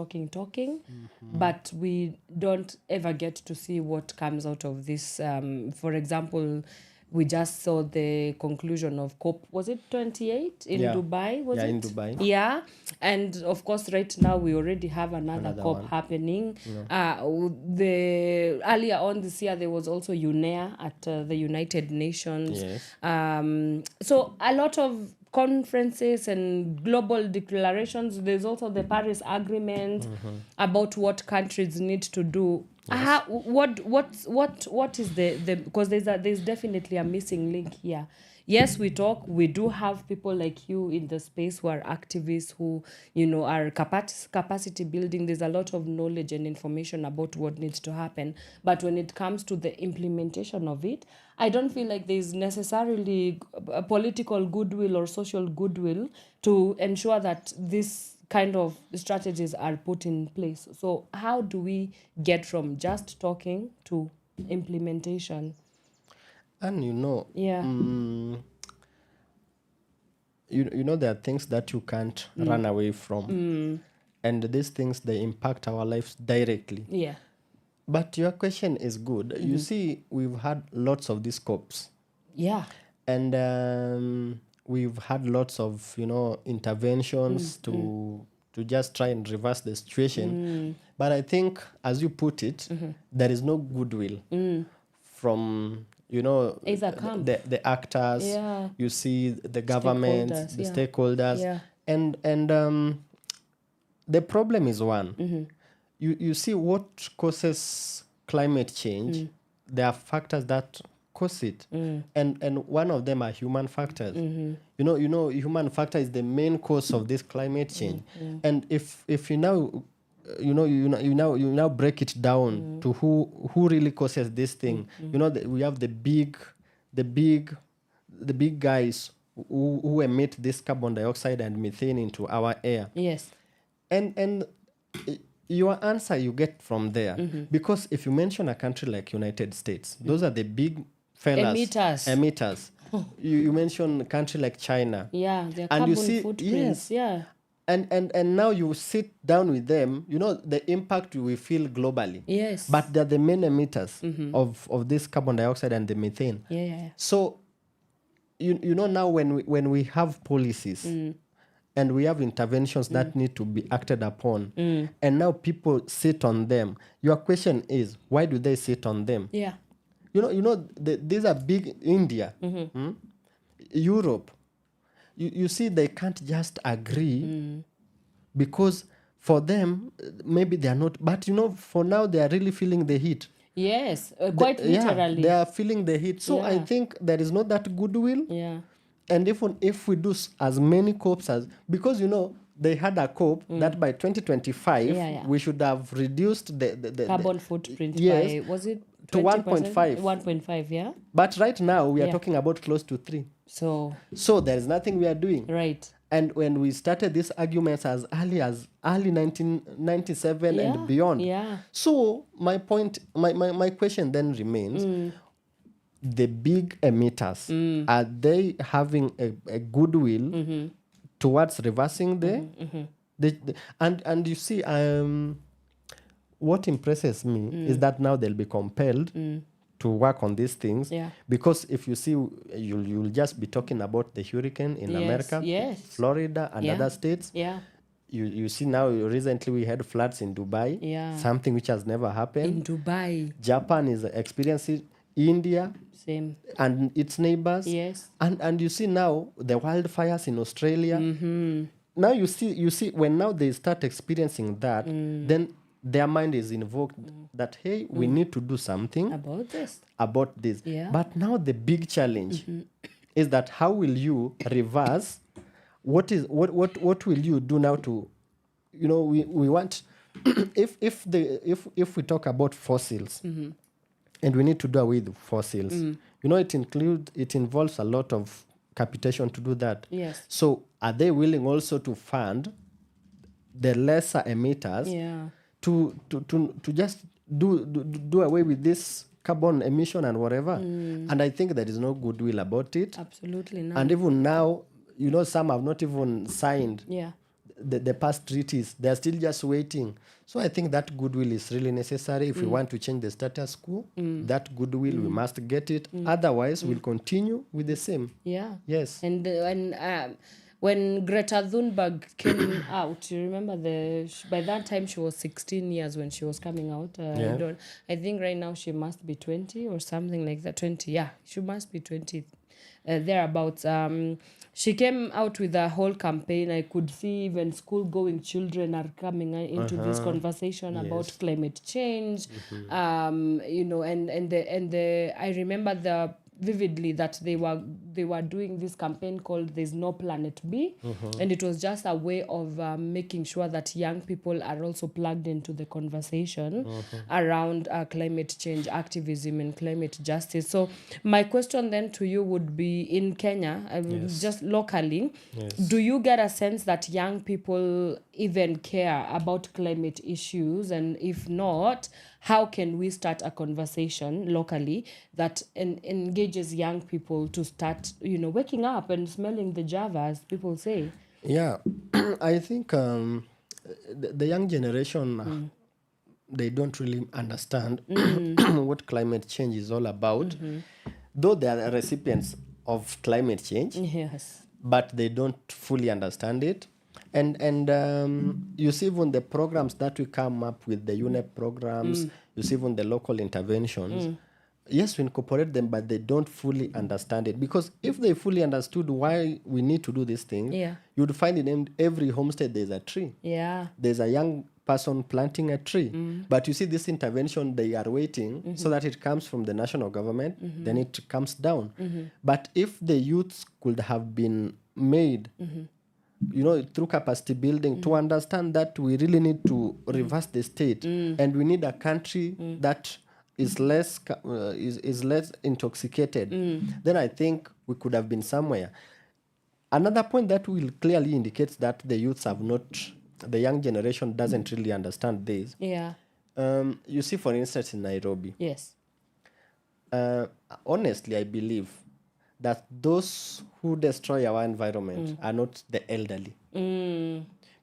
but we don't ever get to see what comes out of this. For example, we just saw the conclusion of COP, was it 28 in Dubai? Was it? In Dubai. Yeah, and of course, right now we already have another COP one happening. Earlier on this year, there was also UNEA at the United Nations. Yes. So a lot of conferences and global declarations. There's also the Paris Agreement about what countries need to do. Yes. What is the because there's definitely a missing link here. Yes, we talk. We do have people like you in the space who are activists, who are capacity building. There's a lot of knowledge and information about what needs to happen. But when it comes to the implementation of it, I don't feel like there's necessarily a political goodwill or social goodwill to ensure that this kind of strategies are put in place. So how do we get from just talking to implementation? And there are things that you can't run away from. And these things, they impact our lives directly. Yeah. But your question is good. You see, we've had lots of these COPs. Yeah. And we've had lots of, interventions to just try and reverse the situation. But I think, as you put it, there is no goodwill from, either camp. The actors. Yeah. You see the government, the stakeholders. Yeah. And the problem is one. You see what causes climate change. There are factors that cause it, and one of them are human factors. Human factor is the main cause of this climate change. And if you now break it down to who really causes this thing. We have the big guys who emit this carbon dioxide and methane into our air. Yes. And your answer you get from there, because if you mention a country like United States, those are the big fellas, emitters. You mention a country like China, yeah, their and carbon footprints. and now you sit down with them, the impact we feel globally. Yes. But they're the main emitters of this carbon dioxide and the methane. Yeah. So, now when we have policies and we have interventions that need to be acted upon, and now people sit on them, your question is, why do they sit on them? Yeah. These are big India, Europe. You see, they can't just agree because for them, maybe they are not. But, for now, they are really feeling the heat. Yes, quite literally. They are feeling the heat. So I Yeah. think there is not that goodwill. Yeah. And even if we do as many COPs as... Because, they had a COP that by 2025, we should have reduced the carbon footprint yes, by, was it to 1.5. 1.5, yeah. But right now, we are talking about close to 3. So there is nothing we are doing. Right. And when we started these arguments as early 1997 and beyond. Yeah. So my point, my question then remains, the big emitters, are they having a goodwill towards reversing the and you see, what impresses me is that now they'll be compelled to work on these things. Yeah. Because if you see, you'll just be talking about the hurricane in America, Florida, and other states. Yeah. You see now, recently we had floods in Dubai. Yeah. Something which has never happened. In Dubai. Japan is experiencing, India. Same. And its neighbors. Yes. And you see now the wildfires in Australia. Now you see when now they start experiencing that, then their mind is invoked that, hey, we need to do something about this. Yeah. But now the big challenge is that how will you reverse? What will you do now to, we want if we talk about fossils, and we need to do away with fossils, it involves a lot of capitation to do that. Yes. So are they willing also to fund the lesser emitters? Yeah. To just do away with this carbon emission and whatever. And I think there is no goodwill about it. Absolutely not. And even now, some have not even signed the past treaties. They're still just waiting. So I think that goodwill is really necessary. If we want to change the status quo, that goodwill, we must get it. Otherwise, we'll continue with the same. Yeah. Yes. And when Greta Thunberg came out, you remember by that time she was 16 years when she was coming out. I think right now she must be 20 or something like that. 20, yeah, she must be 20, thereabouts. She came out with a whole campaign. I could see even school-going children are coming into this conversation about climate change. And I remember vividly that they were doing this campaign called There's No Planet B, and it was just a way of making sure that young people are also plugged into the conversation around climate change activism and climate justice. So my question then to you would be, in Kenya, just locally, do you get a sense that young people even care about climate issues? And if not, how can we start a conversation locally that engages young people to start, waking up and smelling the java, as people say? Yeah, I think the young generation, they don't really understand what climate change is all about. Though they are recipients of climate change, but they don't fully understand it. And you see even the programs that we come up with, the UNEP programs, you see even the local interventions. Yes, we incorporate them, but they don't fully understand it. Because if they fully understood why we need to do this thing, you'd find in every homestead there's a tree. Yeah. There's a young person planting a tree. But you see this intervention, they are waiting so that it comes from the national government, then it comes down. But if the youths could have been made through capacity building to understand that we really need to reverse the state, and we need a country that is less intoxicated, then I think we could have been somewhere. Another point that will clearly indicate that the youths have not, the young generation doesn't really understand this. Yeah. You see, for instance, in Nairobi. Yes. Honestly, I believe that those who destroy our environment are not the elderly.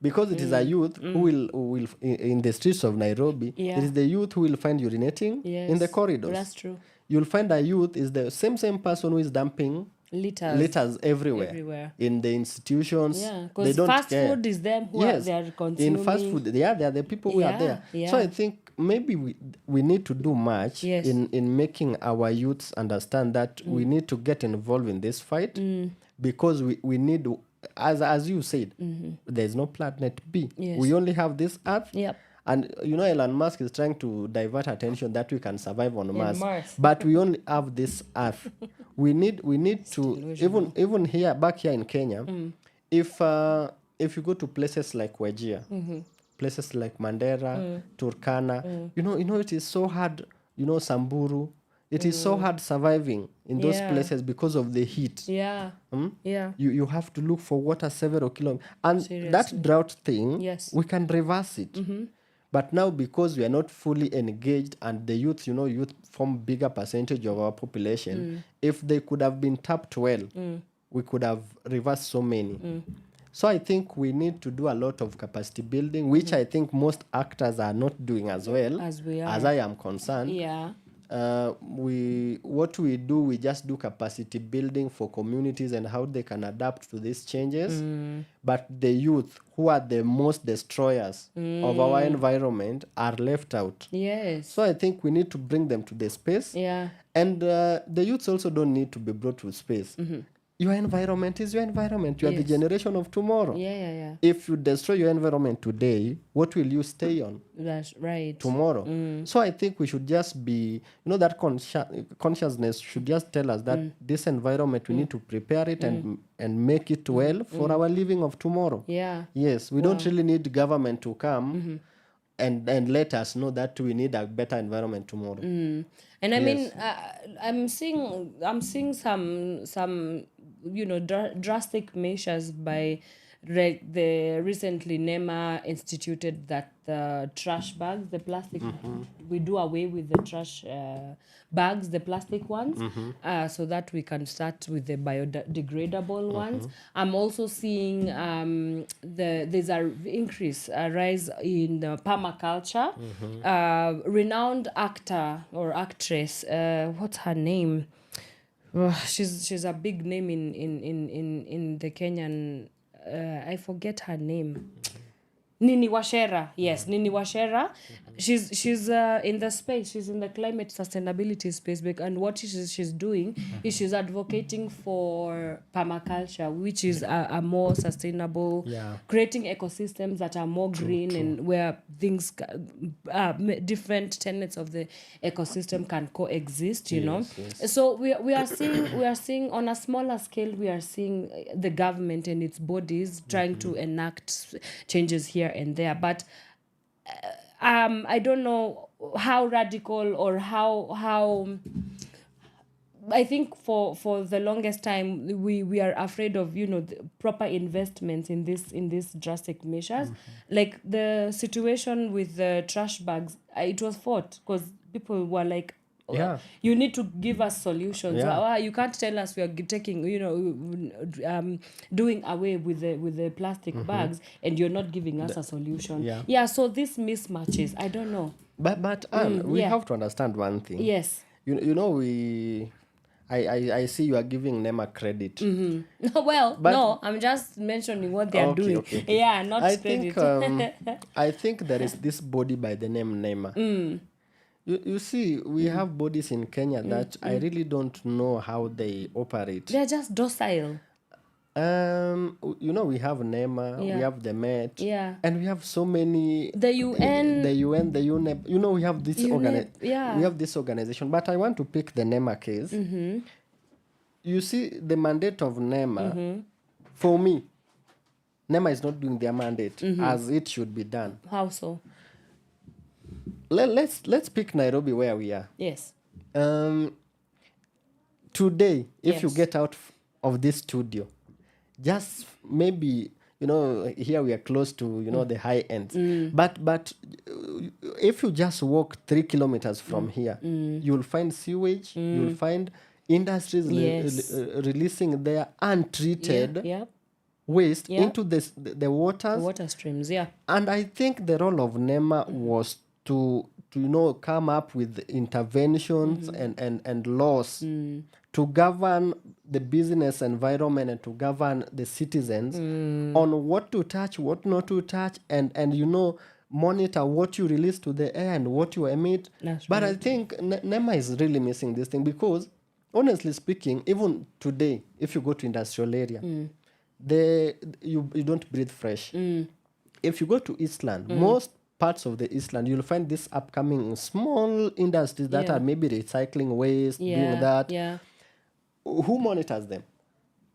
because it is a youth who will in the streets of Nairobi. Yeah. It is the youth who will find urinating in the corridors. That's true. You'll find a youth is the same person who is dumping litters everywhere in the institutions. Yeah, they because don't fast care. food is them who are they are consuming. In fast food, they are the people who are there. Yeah. So I think maybe we need to do much in making our youths understand that we need to get involved in this fight because we need, as you said, there's no planet B. Yes. We only have this earth. Yep. And Elon Musk is trying to divert attention that we can survive on Mars. Mars. But we only have this earth. we need to even here back here in Kenya, if you go to places like Wajir, places like Mandera, Turkana, it is so hard, Samburu. It is so hard surviving in those places because of the heat. Yeah. Yeah. You have to look for water several kilometers. And Seriously. that drought thing, we can reverse it. But now because we are not fully engaged and the youth, youth form bigger percentage of our population, if they could have been tapped well, we could have reversed so many. So I think we need to do a lot of capacity building, which I think most actors are not doing as well as we are. As I am concerned. Yeah. We just do capacity building for communities and how they can adapt to these changes. But the youth, who are the most destroyers of our environment, are left out. Yes. So I think we need to bring them to the space. Yeah. And the youths also don't need to be brought to space. Your environment is your environment. You are the generation of tomorrow. Yeah. If you destroy your environment today, what will you stay on? That's right. Tomorrow. So I think we should just be, that consciousness should just tell us that this environment, we need to prepare it and make it well for our living of tomorrow. Yeah. Yes, we don't really need government to come and let us know that we need a better environment tomorrow. And I mean, I'm seeing some drastic measures by the recently NEMA instituted that the trash bags, the plastic, we do away with the trash bags, the plastic ones, so that we can start with the biodegradable ones. I'm also seeing there's a rise in permaculture. Renowned actor or actress, what's her name? She's a big name in the Kenyan. I forget her name. Nini Washera. Yes, Nini Washera. She's in the space. She's in the climate sustainability space. And what she's doing is she's advocating for permaculture, which is a more sustainable, creating ecosystems that are more green and where things, different tenets of the ecosystem can coexist. Yes. So we are seeing on a smaller scale. We are seeing the government and its bodies trying to enact changes here and there, but I don't know how radical or how I think for the longest time we are afraid of the proper investments in these drastic measures. Like the situation with the trash bags, it was fought because people were like, you need to give us solutions. You can't tell us we are taking, doing away with the plastic bags, and you're not giving us a solution. So these mismatches, I don't know. But we have to understand one thing. Yes. I see you are giving NEMA credit. Well, no, I'm just mentioning what they are doing. Okay. Yeah, not I credit. I think there is this body by the name NEMA. You see, we have bodies in Kenya that I really don't know how they operate. They're just docile. We have NEMA, we have the Met, and we have so many. The UN, the UNEP. We have this we have this organization. But I want to pick the NEMA case. You see, the mandate of NEMA, for me, NEMA is not doing their mandate as it should be done. How so? Let's pick Nairobi where we are. Yes. Today, if you get out of this studio, just maybe here we are close to the high ends. But if you just walk 3 kilometers from here, you'll find sewage. You'll find industries releasing their untreated waste into the waters. The water streams, yeah. And I think the role of NEMA was to come up with interventions and laws to govern the business environment and to govern the citizens on what to touch, what not to touch, and monitor what you release to the air and what you emit. But I think NEMA is really missing this thing because, honestly speaking, even today, if you go to industrial area, you don't breathe fresh. If you go to Eastland, most parts of the Eastland, you'll find this upcoming small industries that are maybe recycling waste, doing that. Yeah. Who monitors them?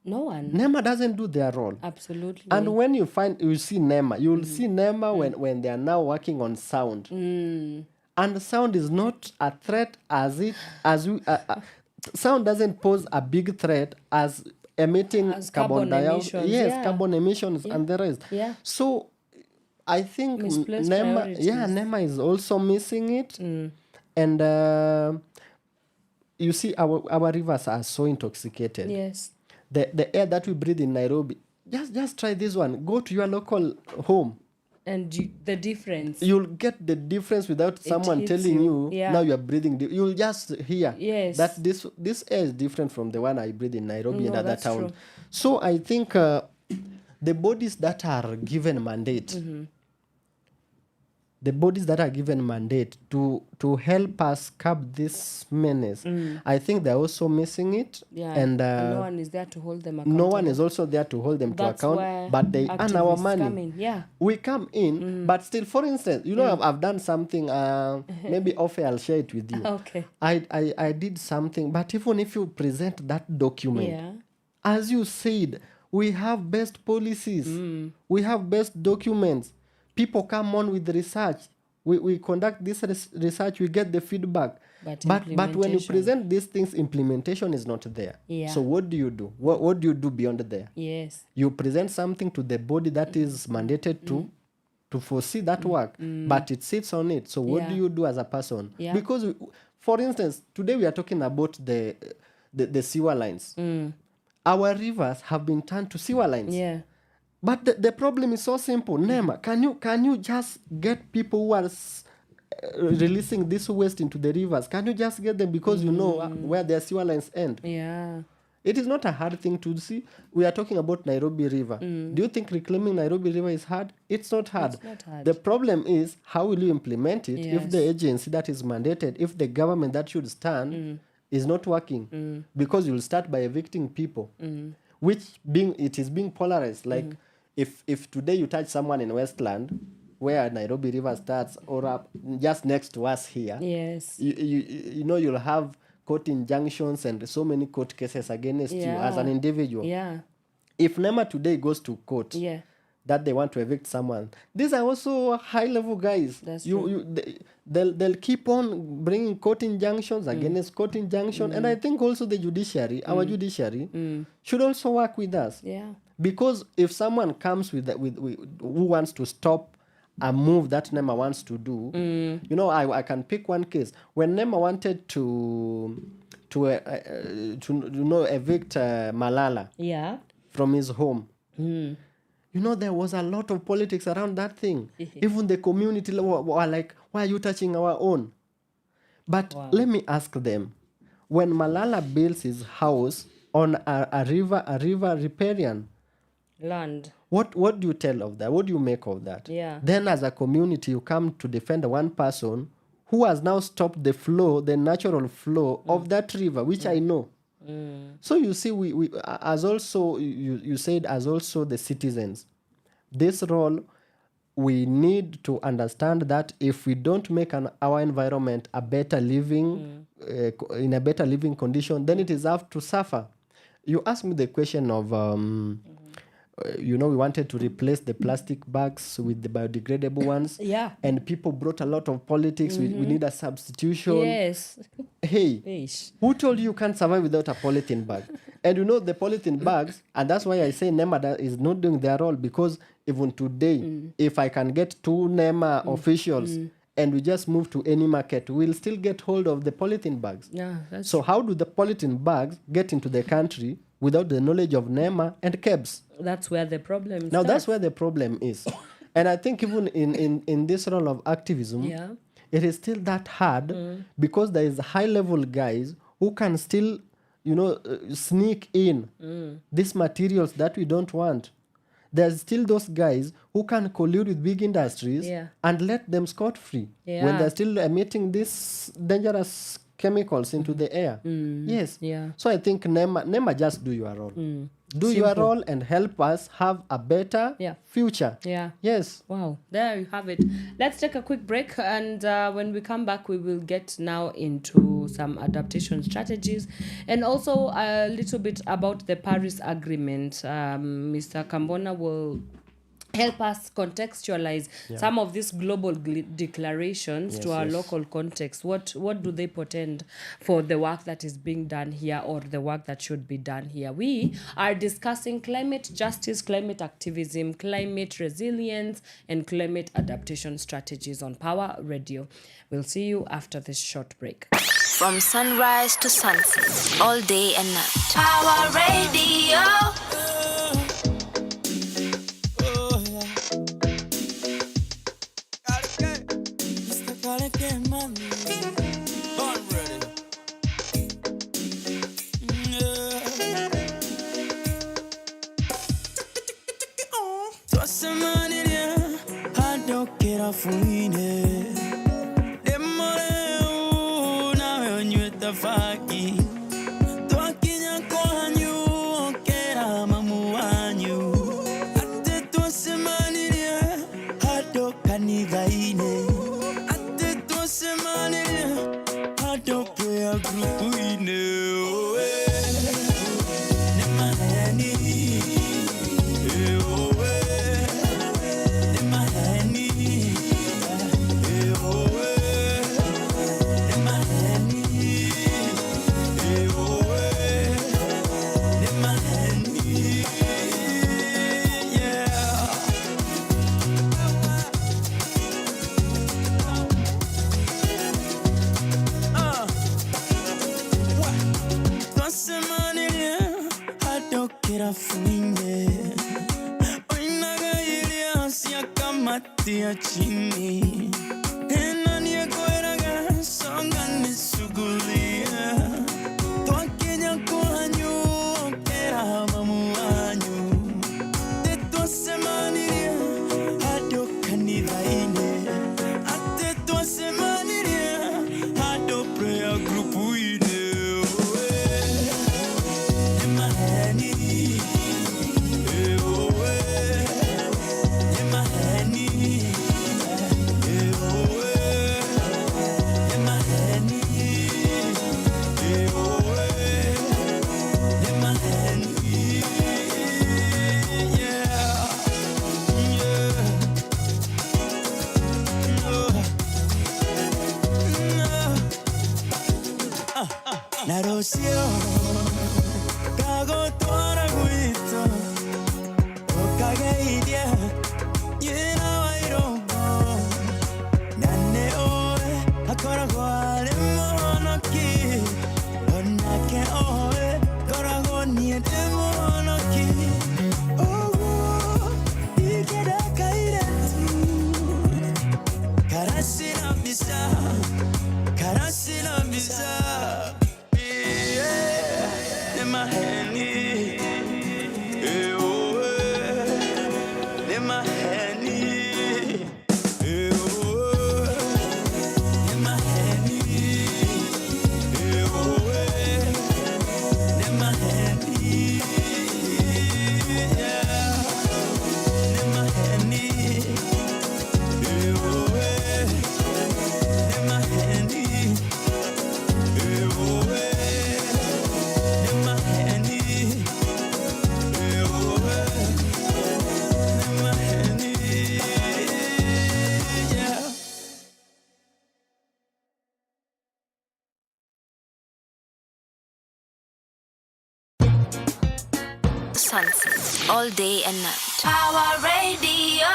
No one. NEMA doesn't do their role. Absolutely. And when you see NEMA, you'll see NEMA when they are now working on sound. And sound is not a threat sound doesn't pose a big threat as emitting carbon dioxide. Yes, carbon emissions and the rest. Yeah. So I think NEMA is also missing it. And you see, our rivers are so intoxicated. Yes. The air that we breathe in Nairobi, just try this one. Go to your local home. And the difference. You'll get the difference without someone telling you now you're breathing. You'll just hear that this air is different from the one I breathe in Nairobi and other towns. So I think the bodies that are given mandate, to help us curb this menace, I think they're also missing it. Yeah. And no one is there to hold them accountable. No one is also there to hold them to account. But they earn our money. We come in, but still, for instance, I've done something, maybe off air, I'll share it with you. Okay. I did something, but even if you present that document, as you said, we have best policies, we have best documents. People come on with research. We conduct this research, we get the feedback. But when you present these things, implementation is not there. Yeah. So what do you do? What do you do beyond there? Yes. You present something to the body that is mandated to foresee that work, but it sits on it. So what do you do as a person? Yeah. Because, for instance, today we are talking about the sewer lines. Our rivers have been turned to sewer lines. Yeah. But the problem is so simple. NEMA, can you just get people who are releasing this waste into the rivers? Can you just get them because you know where their sewer lines end? Yeah. It is not a hard thing to see. We are talking about Nairobi River. Do you think reclaiming Nairobi River is hard? It's not hard. It's not hard. The problem is how will you implement it if the agency that is mandated, if the government that should stand is not working? Because you'll start by evicting people, which it is being polarized. Like if today you touch someone in Westland, where Nairobi River starts, or just next to us here, you'll have court injunctions and so many court cases against you as an individual. Yeah. If NEMA today goes to court that they want to evict someone, these are also high-level guys. That's true. They'll keep on bringing court injunctions against court injunction. And I think also the judiciary, our judiciary, should also work with us. Yeah. Because if someone comes with who wants to stop a move that NEMA wants to do, I can pick one case. When NEMA wanted to evict Malala from his home, there was a lot of politics around that thing. Even the community were like, why are you touching our own? But let me ask them, when Malala builds his house on a river riparian land, what do you tell of that? What do you make of that? Yeah. Then as a community, you come to defend one person who has now stopped the natural flow of that river, which I know. So you see, we as also you said, as also the citizens, this role, we need to understand that if we don't make our environment a better living, in a better living condition, then it is have to suffer. You asked me the question of we wanted to replace the plastic bags with the biodegradable ones. Yeah. And people brought a lot of politics. We need a substitution. Yes. Hey, who told you can't survive without a polythene bag? And the polythene bags, and that's why I say NEMA is not doing their role, because even today, if I can get 2 NEMA officials and we just move to any market, we'll still get hold of the polythene bags. Yeah, so how do the polythene bags get into the country without the knowledge of NEMA and KEBS. That's where the problem Now, that's where the problem is. And I think even in this role of activism, it is still that hard because there is high-level guys who can still, sneak in these materials that we don't want. There's still those guys who can collude with big industries and let them scot-free when they're still emitting these dangerous chemicals into the air. Yes. So I think NEMA just do your role. Do your role and help us have a better future. Yes. Wow. There you have it. Let's take a quick break, and when we come back, we will get now into some adaptation strategies and also a little bit about the Paris Agreement. Mr. Kambona will help us contextualize some of these global declarations to our local context. What do they portend for the work that is being done here or the work that should be done here? We are discussing climate justice, climate activism, climate resilience, and climate adaptation strategies on Pawa Radio. We'll see you after this short break. From sunrise to sunset, all day and night. Pawa Radio. Sunset, all day and night. Pawa Radio.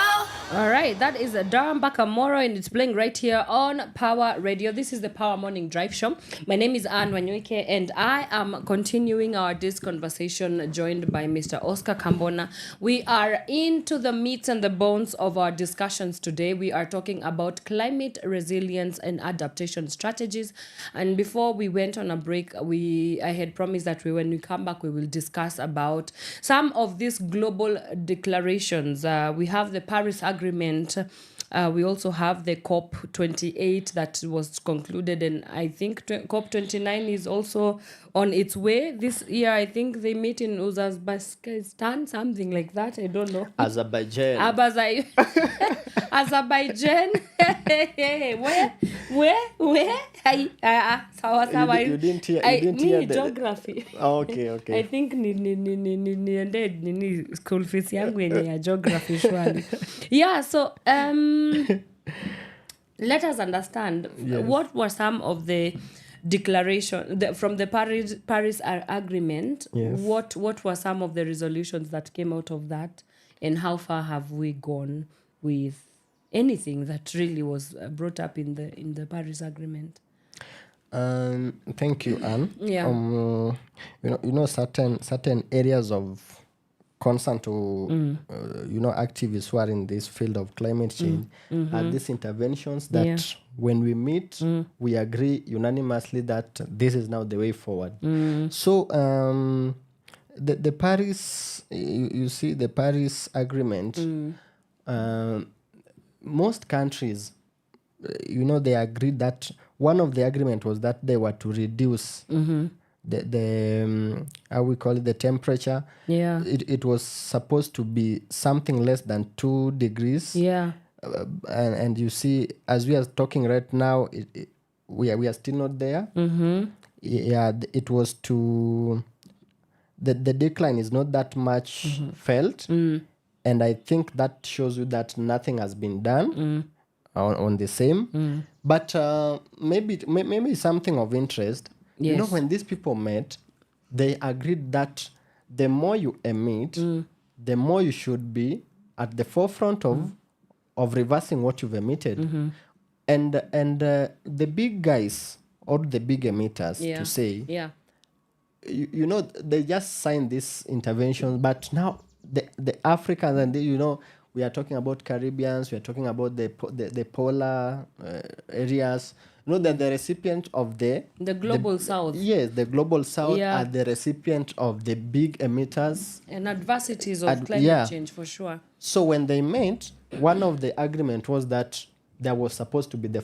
All right, that is Durham Bakamoro, and it's playing right here on Power Radio. This is the Power Morning Drive Show. My name is Wanyoike, and I am continuing this conversation, joined by Mr. Oscar Kambona. We are into the meats and the bones of our discussions today. We are talking about climate resilience and adaptation strategies. And before we went on a break, I had promised that when we come back, we will discuss about some of these global declarations. We have the Paris Agreement. We also have the COP28 that was concluded, and I think COP29 is also on its way this year. I think they meet in Uzbekistan, something like that. I don't know. Azerbaijan. Azerbaijan. Where? You didn't hear the geography. Okay. I think ni school fees yangu yenye ya geography shwali. Yeah, so let us understand what were some of the declaration from the Paris Agreement. Yes. What were some of the resolutions that came out of that, and how far have we gone with anything that really was brought up in the Paris Agreement? Thank you, Anne. Yeah. Certain areas of concern to activists who are in this field of climate change are these interventions that when we meet, we agree unanimously that this is now the way forward. So the Paris, you see, the Paris Agreement, most countries, they agreed that one of the agreement was that they were to reduce the how we call it, the temperature. Yeah. It was supposed to be something less than 2 degrees. Yeah. And you see, as we are talking right now, we are still not there. Yeah, it was to the decline is not that much felt, and I think that shows you that nothing has been done on the same. But maybe something of interest. Yes. When these people met, they agreed that the more you emit, the more you should be at the forefront of reversing what you've emitted. And the big guys, or the big emitters, to say, they just signed this intervention, but now the Africans, and we are talking about Caribbeans, we are talking about the polar areas. That the recipient of the global south. Yes, the global south are the recipient of the big emitters and adversities of climate change, for sure. So when they met, one of the agreement was that there was supposed to be the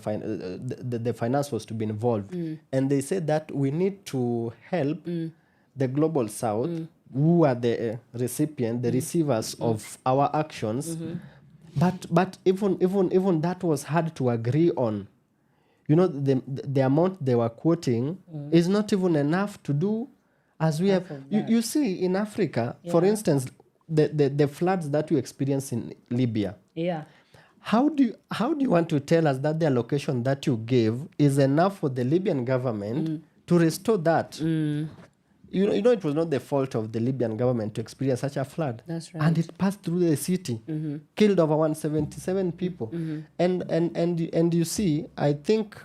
finance was to be involved, and they said that we need to help the global south, who are the recipient, the receivers of our actions. But even that was hard to agree on. The amount they were quoting is not even enough to do as we have. You see, in Africa, for instance, the floods that we experience in Libya. Yeah. How do you want to tell us that the allocation that you gave is enough for the Libyan government to restore that? It was not the fault of the Libyan government to experience such a flood. That's right. And it passed through the city, killed over 177 people. And you see, I think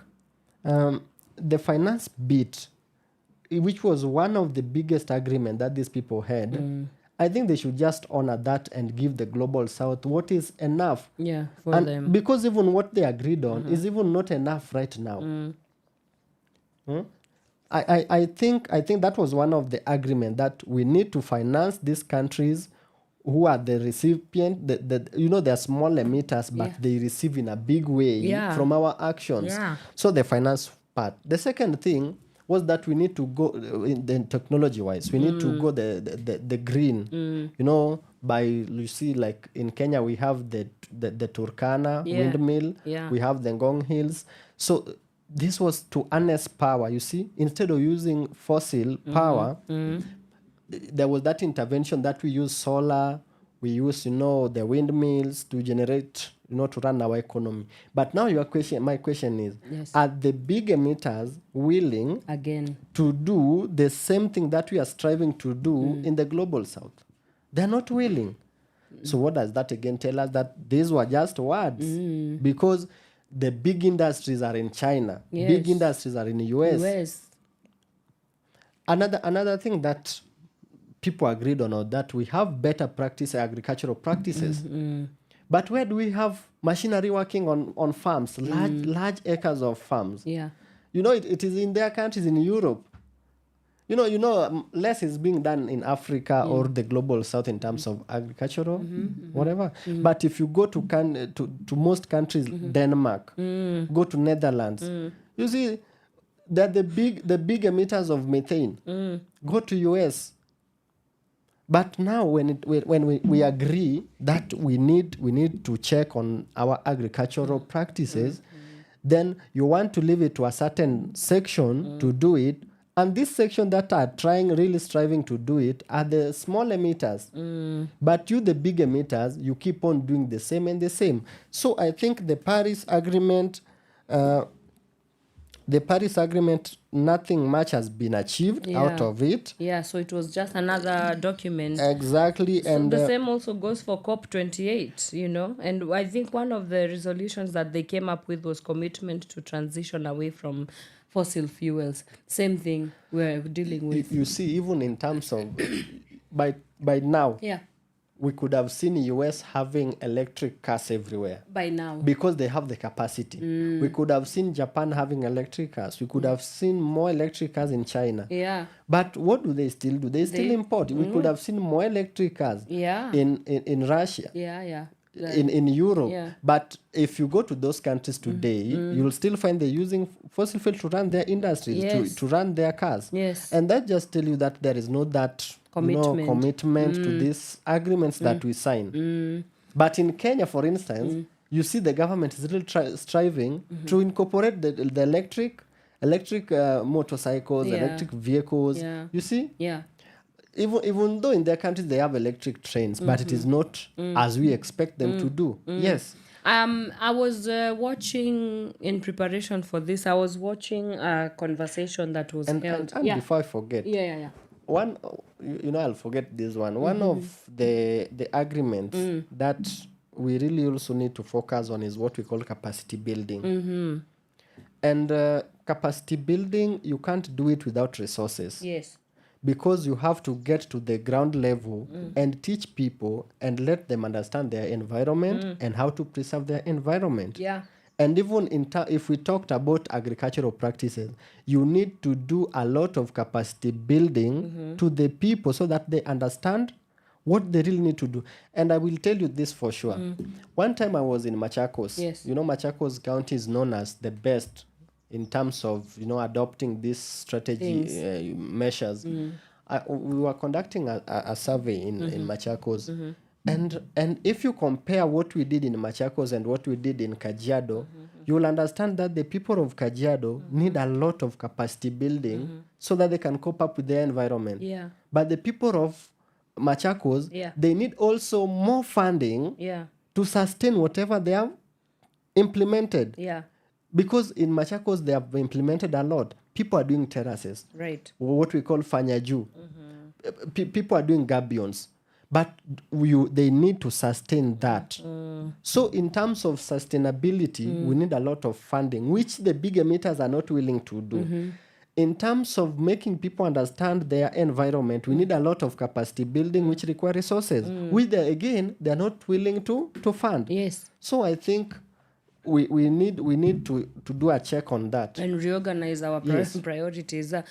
the finance bit, which was one of the biggest agreement that these people had, I think they should just honor that and give the global south what is enough. Yeah, for them. Because even what they agreed on is even not enough right now. I think that was one of the agreement that we need to finance these countries who are the recipient. They're small emitters, but they receive in a big way from our actions. Yeah. So the finance part. The second thing was that we need to go in the technology-wise. We need to go the green. You see, like in Kenya, we have the Turkana windmill. Yeah. We have the Ngong Hills. So this was to harness power, you see. Instead of using fossil power, there was that intervention that we use solar, we use, the windmills to generate, to run our economy. But now my question is, are the big emitters willing again to do the same thing that we are striving to do in the global south? They're not willing. So what does that again tell us? That these were just words, because the big industries are in China, big industries are in the US. Another thing that people agreed on, or that we have better agricultural practices. But where do we have machinery working on farms, large acres of farms? Yeah. It is in their countries in Europe. Less is being done in Africa or the global south in terms of agricultural, whatever. But if you go to most countries, Denmark, go to Netherlands, you see that the big emitters of methane go to US. But now when we agree that we need to check on our agricultural practices, then you want to leave it to a certain section to do it. And this section that are really striving to do it are the small emitters. But the big emitters, you keep on doing the same and the same. So I think the Paris Agreement, nothing much has been achieved out of it. Yeah, so it was just another document. Exactly. So and the same also goes for COP28, And I think one of the resolutions that they came up with was commitment to transition away from fossil fuels. Same thing we're dealing with. You see, even in terms of by now, we could have seen US having electric cars everywhere. By now. Because they have the capacity. We could have seen Japan having electric cars. We could have seen more electric cars in China. Yeah. But what do they still do? They still import. We could have seen more electric cars in Russia. Yeah. In Europe. But if you go to those countries today, you'll still find they're using fossil fuel to run their industries, to run their cars. Yes. And that just tell you that there is no that commitment to these agreements that we sign. But in Kenya, for instance, you see the government is really striving to incorporate the electric motorcycles, electric vehicles. Yeah. You see? Yeah. Even though in their countries they have electric trains, but it is not as we expect them to do. Yes. I was watching, in preparation for this, I was watching a conversation that was held. And before I forget, one, I'll forget this one. One of the agreements that we really also need to focus on is what we call capacity building. And capacity building, you can't do it without resources. Yes. Because you have to get to the ground level and teach people and let them understand their environment and how to preserve their environment. Yeah. And even if we talked about agricultural practices, you need to do a lot of capacity building to the people so that they understand what they really need to do. And I will tell you this for sure. One time I was in Machakos. Yes. Machakos County is known as the best in terms of adopting these strategy measures. We were conducting a survey in Machakos, and if you compare what we did in Machakos and what we did in Kajiado, you will understand that the people of Kajiado need a lot of capacity building so that they can cope up with their environment. Yeah. But the people of Machakos, they need also more funding to sustain whatever they have implemented. Yeah. Because in Machakos, they have implemented a lot. People are doing terraces. Right. What we call fanyaju. People are doing gabions. But they need to sustain that. So in terms of sustainability, we need a lot of funding, which the big emitters are not willing to do. In terms of making people understand their environment, we need a lot of capacity building, which require resources, which they're not willing to fund. Yes. So I think we need to do a check on that and reorganize our priorities. So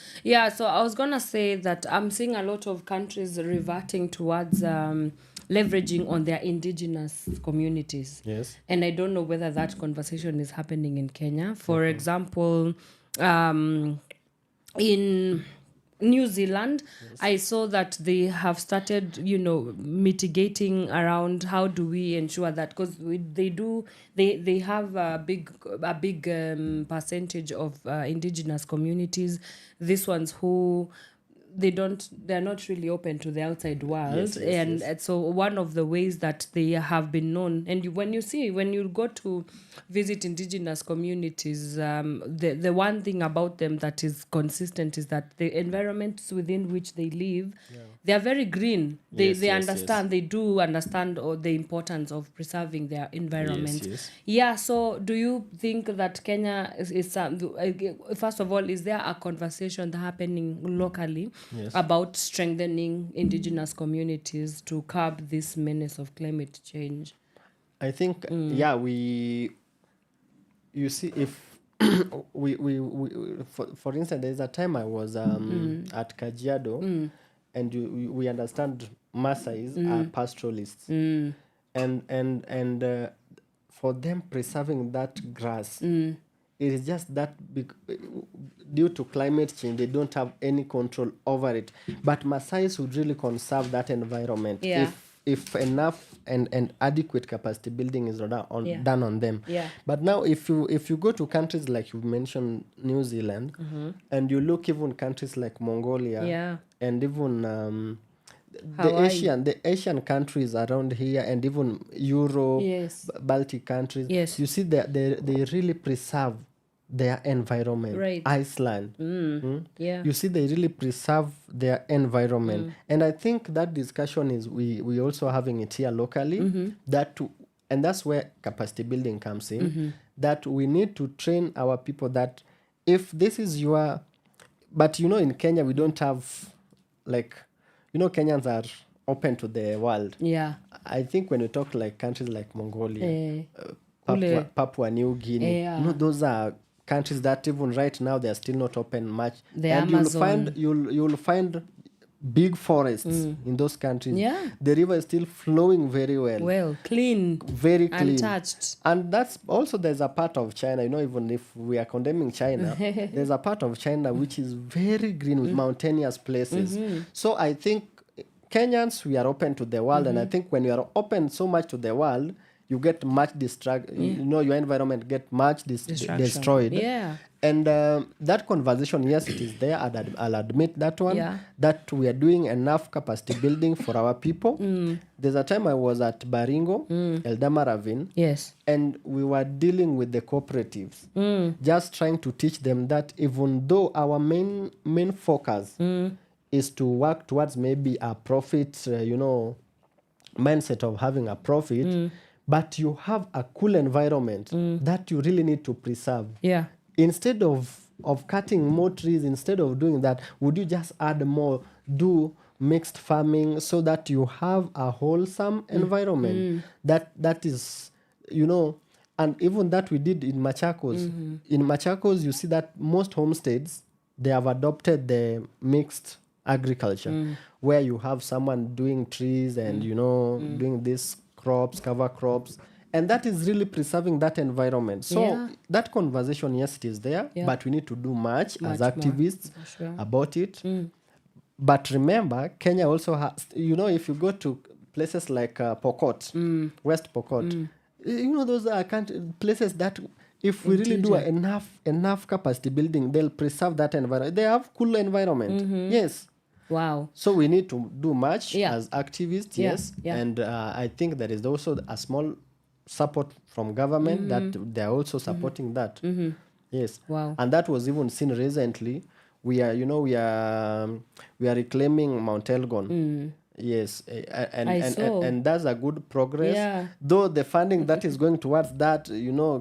I was gonna say that I'm seeing a lot of countries reverting towards leveraging on their indigenous communities. Yes. And I don't know whether that conversation is happening in Kenya. For example, in New Zealand, I saw that they have started, mitigating around how do we ensure that, because they have a big percentage of indigenous communities. These ones who they're not really open to the outside world. And so one of the ways that they have been known, and when you go to visit indigenous communities, the one thing about them that is consistent is that the environments within which they live, they are very green. They understand, they do understand the importance of preserving their environment. So do you think that Kenya is first of all, is there a conversation happening locally about strengthening indigenous communities to curb this menace of climate change? I think you see, if we for instance, there's a time I was at Kajiado, and we understand Maasais are pastoralists, and for them preserving that grass, it is just that due to climate change, they don't have any control over it. But Maasais would really conserve that environment if enough and adequate capacity building is done on them. But now if you go to countries like you mentioned, New Zealand, and you look even countries like Mongolia, and even the Asian countries around here, and even Europe, Baltic countries, you see they really preserve their environment. Iceland, you see they really preserve their environment. And I think that discussion is we also having it here locally, and that's where capacity building comes in, that we need to train our people that if this is but in Kenya we don't have, like, Kenyans are open to the world. I think when you talk like countries like Mongolia, Papua New Guinea, those are countries that even right now they are still not open much. You'll find big forests in those countries. The river is still flowing very well. Clean, very clean, untouched. And that's also, there's a part of China, even if we are condemning China, there's a part of China which is very green with mountainous places. So I think Kenyans, we are open to the world, and I think when you are open so much to the world, you get much your environment get much destroyed. And that conversation, yes, it is there. I'll admit that one, that we are doing enough capacity building for our people. There's a time I was at Baringo, Eldama Ravine, and we were dealing with the cooperatives, just trying to teach them that even though our main focus is to work towards maybe a profit, mindset of having a profit, but you have a cool environment that you really need to preserve. Instead of cutting more trees, instead of doing that, would you just add more, do mixed farming so that you have a wholesome environment? That is, and even that we did in Machakos. In Machakos, you see that most homesteads, they have adopted the mixed agriculture, where you have someone doing trees and, doing this crops, cover crops, and that is really preserving that environment. So that conversation, yes, it is there, but we need to do much as activists about it. But remember, Kenya also has, if you go to places like Pokot, West Pokot, those are places that if we really do enough capacity building, they'll preserve that environment. They have cool environment. Yes. Wow. So we need to do much as activists, and I think there is also a small support from government that they are also supporting that. Yes. Wow. And that was even seen recently. We are reclaiming Mount Elgon. Yes, and that's a good progress. Though the funding that is going towards that,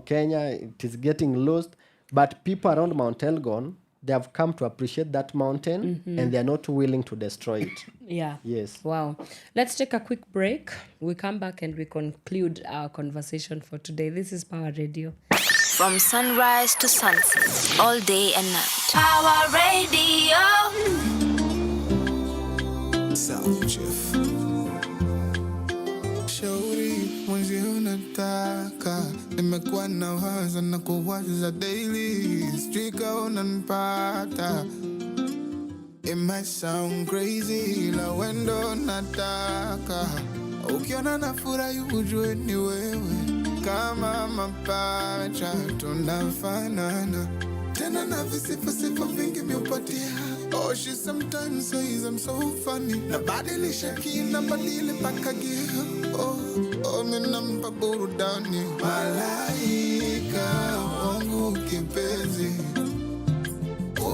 Kenya, it is getting lost. But people around Mount Elgon, they have come to appreciate that mountain, and they are not willing to destroy it. Yes. Wow. Let's take a quick break. We come back and we conclude our conversation for today. This is Pawa Radio. From sunrise to sunset, all day and night. Pawa Radio. Sound Chief. Shauri mwenzi unataka, nimekuwa na waza na kuwaza daily, strika unanipata. It might sound crazy, la wendo nataka, ukiona na furahi ujue ni wewe, kama mapacha tunafanana, tena na visifa vingi miupatia. Oh, she sometimes says I'm so funny. Nabadilisha kina badili pakagia. Oh, minampa burudani. Malaika wangu kipenzi,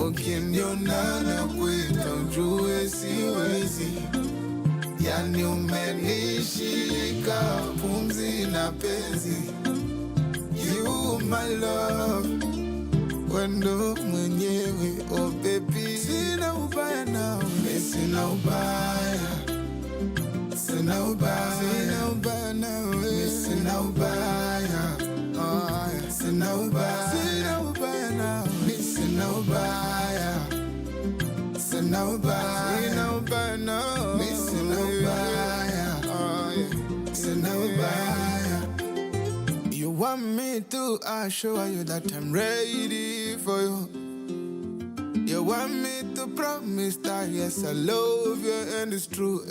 ukiniona nakuita ujue siwezi. Yani umenishika pumzi na penzi. You my love, wendo mwenyewe, oh baby. Sina ubaya nao, sina ubaya. Sina ubaya, sina ubaya nawe, sina ubaya. Sina ubaya, sina ubaya nawe, sina ubaya. Sina ubaya, sina ubaya nawe, sina ubaya. Sina ubaya. You want me to assure you that I'm ready for you. You want me to promise that yes, I love you and it's true.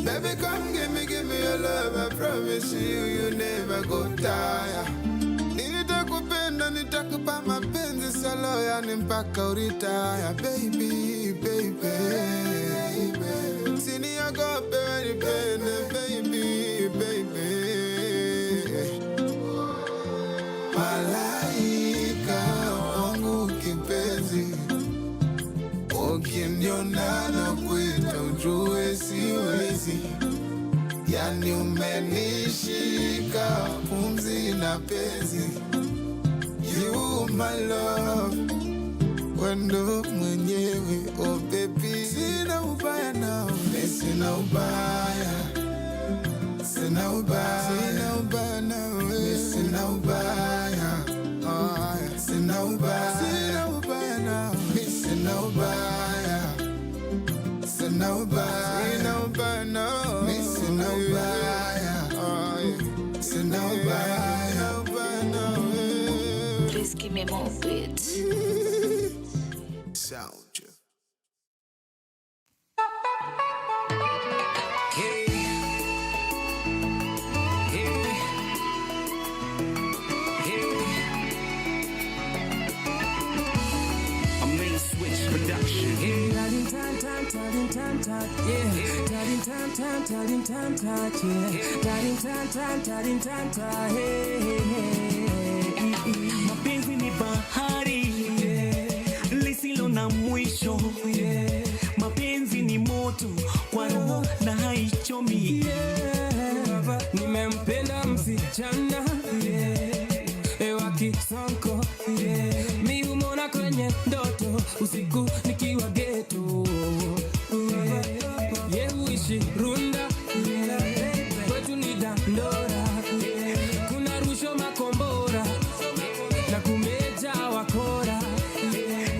Baby, come give me your love. I promise you never go tired. Nitakupenda, nitakupa mapenzi solo, yani mpaka uritaya. Baby, baby, siniogope nipende, baby, baby. Malaika wangu kipenzi, ukiniona nakuita ujue siwezi. Yani umenishika pumzi na penzi. You my love, wendo mwenyewe, oh baby. Sina ubaya nawe, sina ubaya. Sina ubaya, sina ubaya nawe, sina ubaya. Sina ubaya, sina ubaya nawe, sina ubaya. Sina ubaya, sina ubaya nawe, sina ubaya. Sina ubaya nawe. Please give me more beats. Sound. Mapenzi ni bahari lisilo na mwisho. Mapenzi ni moto kwa roho na haichomi. Nimempenda msichana wa Kisonko, mi humona kwenye ndoto usiku nikiwa ghetto. Huishi Runda, kwetu ni Dandora. Kuna rusho makombora na kumeja wakora.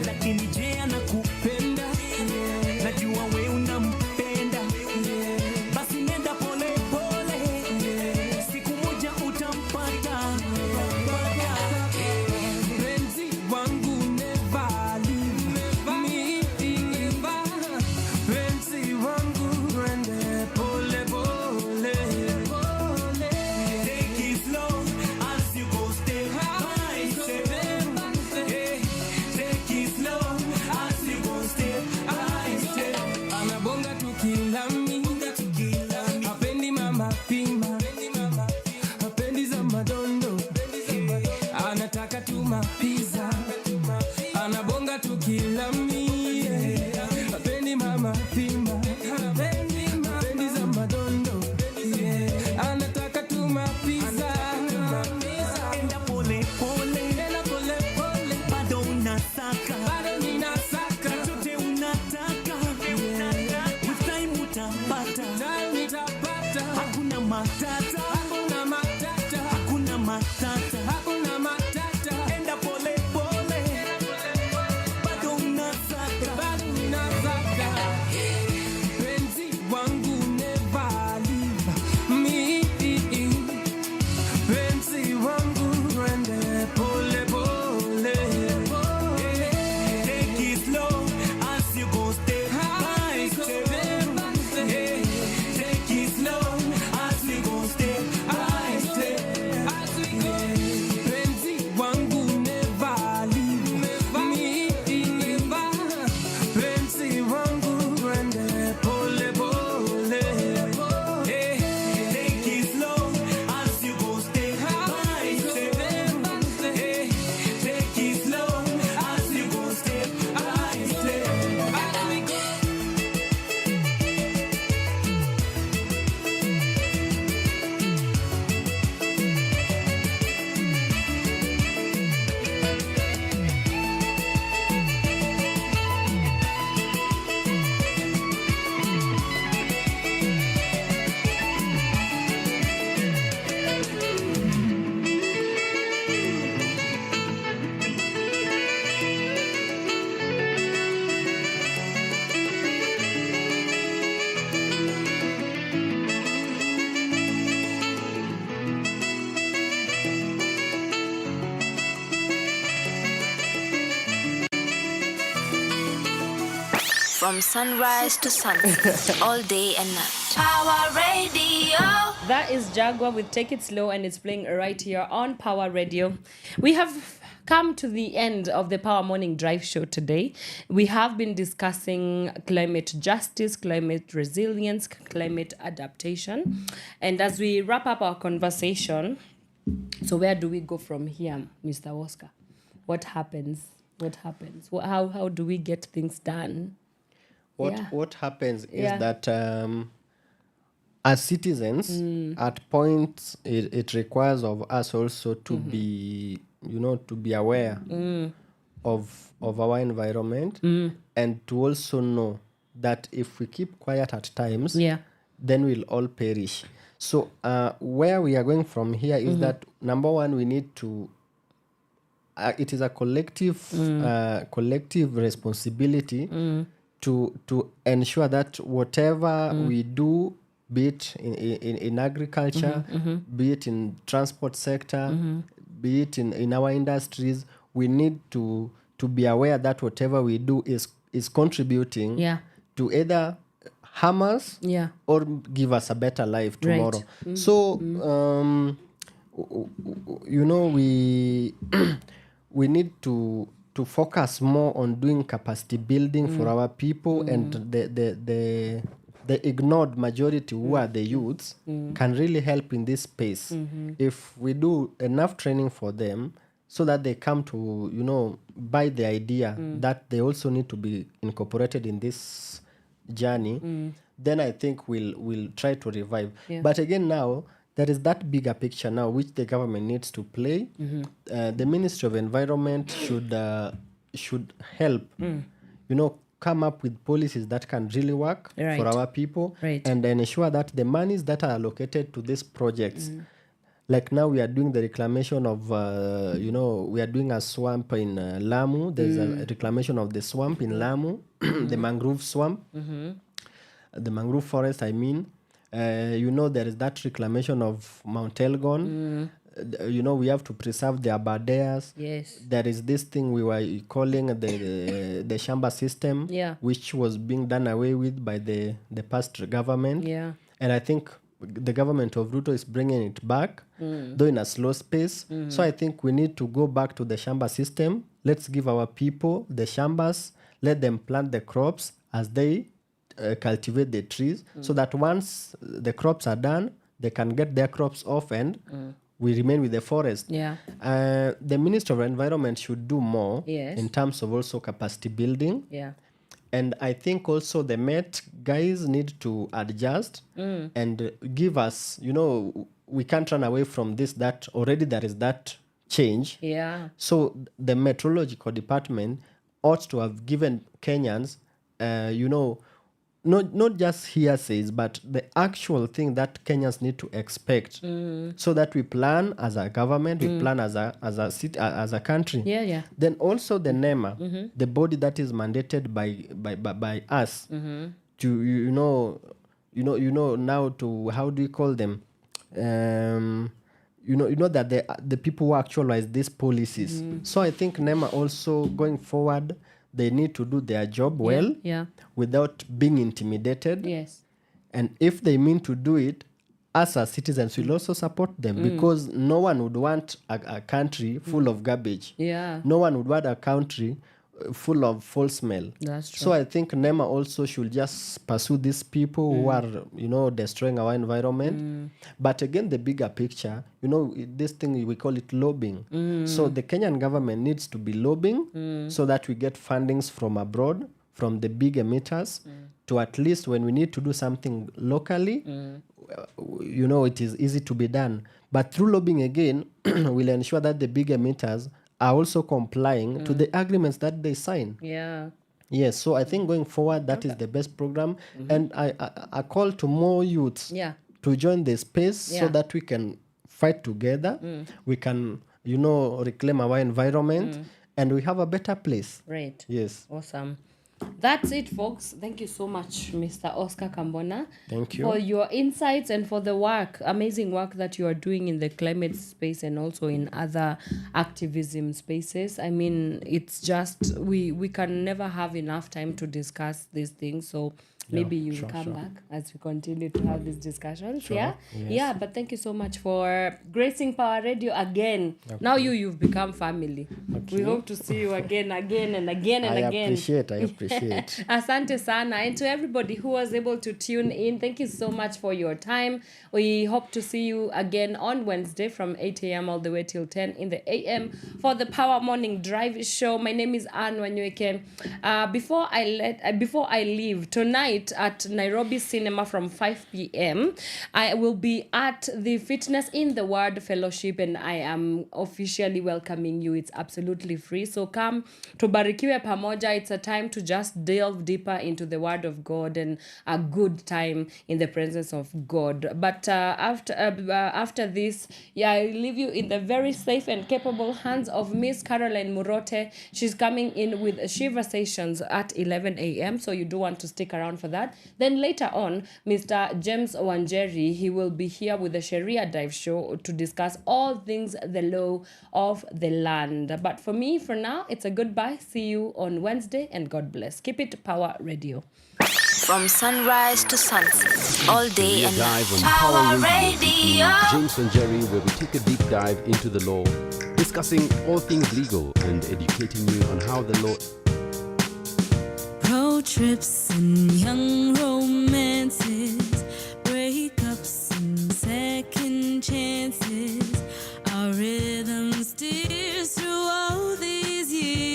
Lakini je anakupenda, najua we unampenda. Basi nenda pole pole, siku moja utampata. Penzi wangu never leave me. Penzi wangu rende pole pole. Take it slow as you go step by step. Take it slow as you go step by step. Anabonga tukilami, hapendi mama pima, hapendi za madondo, anataka tu mapiza. Anabonga tukilami, hapendi mama pima, hapendi za madondo, anataka tu mapiza. Enda pole pole, enda pole pole, bado unasaka, bado ninasaka chote unataka. With time utapata, hakuna matata, hakuna matata, hakuna matata, hakuna matata. Enda pole pole, bado unasaka, bado ninasaka. Penzi wangu never leave me. Penzi wangu rende pole pole. Take it slow as you go step by step. Take it slow as you go step by step. From sunrise to sunset, all day and night. Power Radio. That is Jaguar with Take It Slow, and it's playing right here on Power Radio. We have come to the end of the Power Morning Drive show today. We have been discussing climate justice, climate resilience, climate adaptation. And as we wrap up our conversation, so where do we go from here, Mr. Oscar? What happens? How do we get things done? What happens is that as citizens, at points it requires of us also to be, to be aware of our environment and to also know that if we keep quiet at times, then we'll all perish. So where we are going from here is that, number one, we need to it is a collective responsibility to ensure that whatever we do, be it in agriculture, be it in transport sector, be it in our industries, we need to be aware that whatever we do is contributing to either harm us or give us a better life tomorrow. Right. So, we need to focus more on doing capacity building for our people, and the ignored majority who are the youths can really help in this space if we do enough training for them so that they come to buy the idea that they also need to be incorporated in this journey. Then I think we'll try to revive. But again, now there is that bigger picture now which the government needs to play. The Ministry of Environment should help, come up with policies that can really work for our people, and then ensure that the monies that are allocated to these projects, like now we are doing the reclamation of, we are doing a swamp in Lamu. There's a reclamation of the swamp in Lamu, the mangrove swamp, the mangrove forest, I mean. There is that reclamation of Mount Elgon. We have to preserve the abadeas. Yes. There is this thing we were calling the shamba system, which was being done away with by the past government. Yeah. And I think the government of Ruto is bringing it back, though in a slow pace. So I think we need to go back to the shamba system. Let's give our people the shambas, let them plant the crops as they cultivate the trees, so that once the crops are done, they can get their crops off and we remain with the forest. The Minister of Environment should do more in terms of also capacity building. And I think also the Met guys need to adjust and give us, we can't run away from this, that already there is that change. So the meteorological department ought to have given Kenyans, not just hearsays, but the actual thing that Kenyans need to expect, so that we plan as a government, we plan as a country. Then also the NEMA, the body that is mandated by us to now to, how do you call them? That the people who actualize these policies. So I think NEMA also going forward, they need to do their job well without being intimidated. And if they mean to do it, us as citizens will also support them, because no one would want a country full of garbage. No one would want a country full of foul smell. That's true. So I think NEMA also should just pursue these people who are, destroying our environment. But again, the bigger picture, this thing, we call it lobbying. So the Kenyan government needs to be lobbying so that we get fundings from abroad, from the big emitters, to at least when we need to do something locally, it is easy to be done. But through lobbying again, we'll ensure that the big emitters are also complying to the agreements that they sign. Yes, so I think going forward, that is the best program. And I call to more youths to join the space so that we can fight together. We can, reclaim our environment and we have a better place. Right. Yes. Awesome. That's it, folks. Thank you so much, Mr. Oscar Kambona. Thank you. For your insights and for the amazing work that you are doing in the climate space and also in other activism spaces. I mean, it's just, we can never have enough time to discuss these things. So maybe you'll come back as we continue to have these discussions. Yeah? Yes. Yeah, but thank you so much for gracing Power Radio again. Okay. Now you've become family. Okay. We hope to see you again and again. I appreciate. Asante sana. And to everybody who was able to tune in, thank you so much for your time. We hope to see you again on Wednesday from 8 a.m. all the way till 10 in the a.m. for the Pawa Morning Drive show. My name is Wanyoike. Before I leave tonight at Nairobi Cinema from 5 p.m. I will be at the Fitness in the Word Fellowship, and I am officially welcoming you. It's absolutely free. So come to Barikiwe Pamoja. It's a time to just delve deeper into the Word of God and a good time in the presence of God. But after this, I leave you in the very safe and capable hands of Miss Caroline Murote. She's coming in with Shiva sessions at 11 a.m. So you do want to stick around for that. Then later on, Mr. James Wanjeri, he will be here with the Sharia Dive show to discuss all things the law of the land. But for me, for now, it's a goodbye. See you on Wednesday, and God bless. Keep it Power Radio. From sunrise to sunset, all day and night. Power Radio. James Wanjeri, where we take a deep dive into the law, discussing all things legal and educating you on how the law. Road trips and young romances, breakups and second chances. Our rhythm steers through all these years.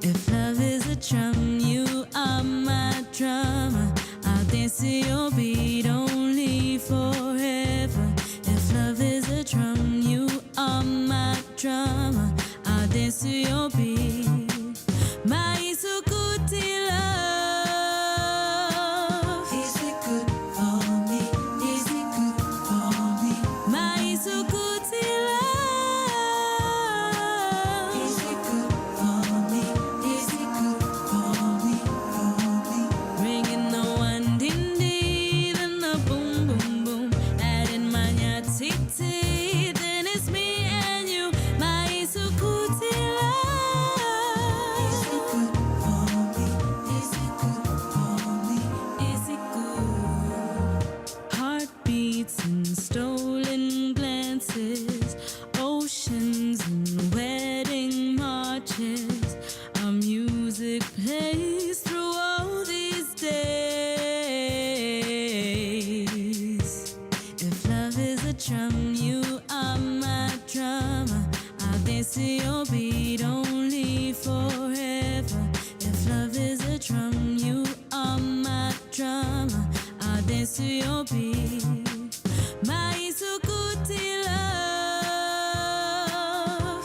If love is a drum, you are my drummer. I'll dance to your beat only forever. If love is a drum, you are my drummer. I'll dance to your beat. My Sukuti love. Is it good for me? Is it good for me? My Sukuti love. Is it good for me? Is it good for me? Ringing the one ding ding, then the boom boom boom. Adding my nyatiti, then it's me and you. My Sukuti and stolen glances, oceans and wedding marches. Our music plays through all these days. If love is a drum, you are my drummer. I'll dance to your beat only forever. If love is a drum, you are my drummer. I'll dance to your beat. My Sukuti love.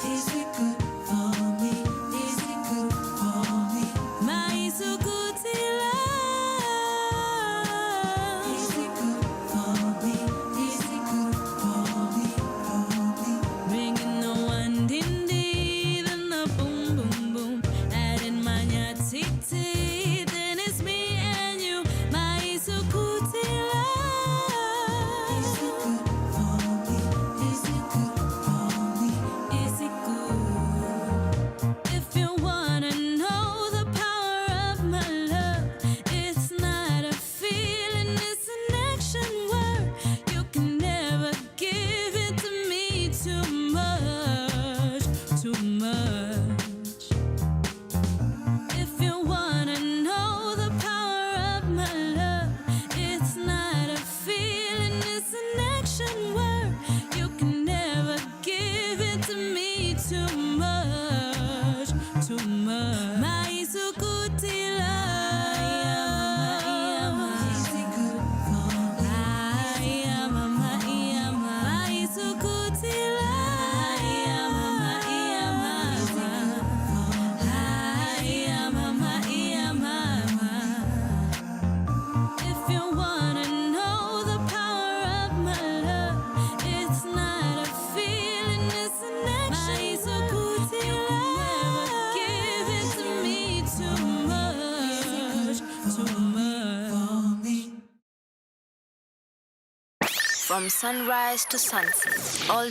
Is it good for me? Is it good for me? My Sukuti love. Is it good for me? Is it good for me? Ringing the one ding ding, then the boom boom boom. Adding my nyatiti, then it's me and you. My Sukuti love. It's not a feeling, it's an action. My Sukuti love. from sunrise to sunset, all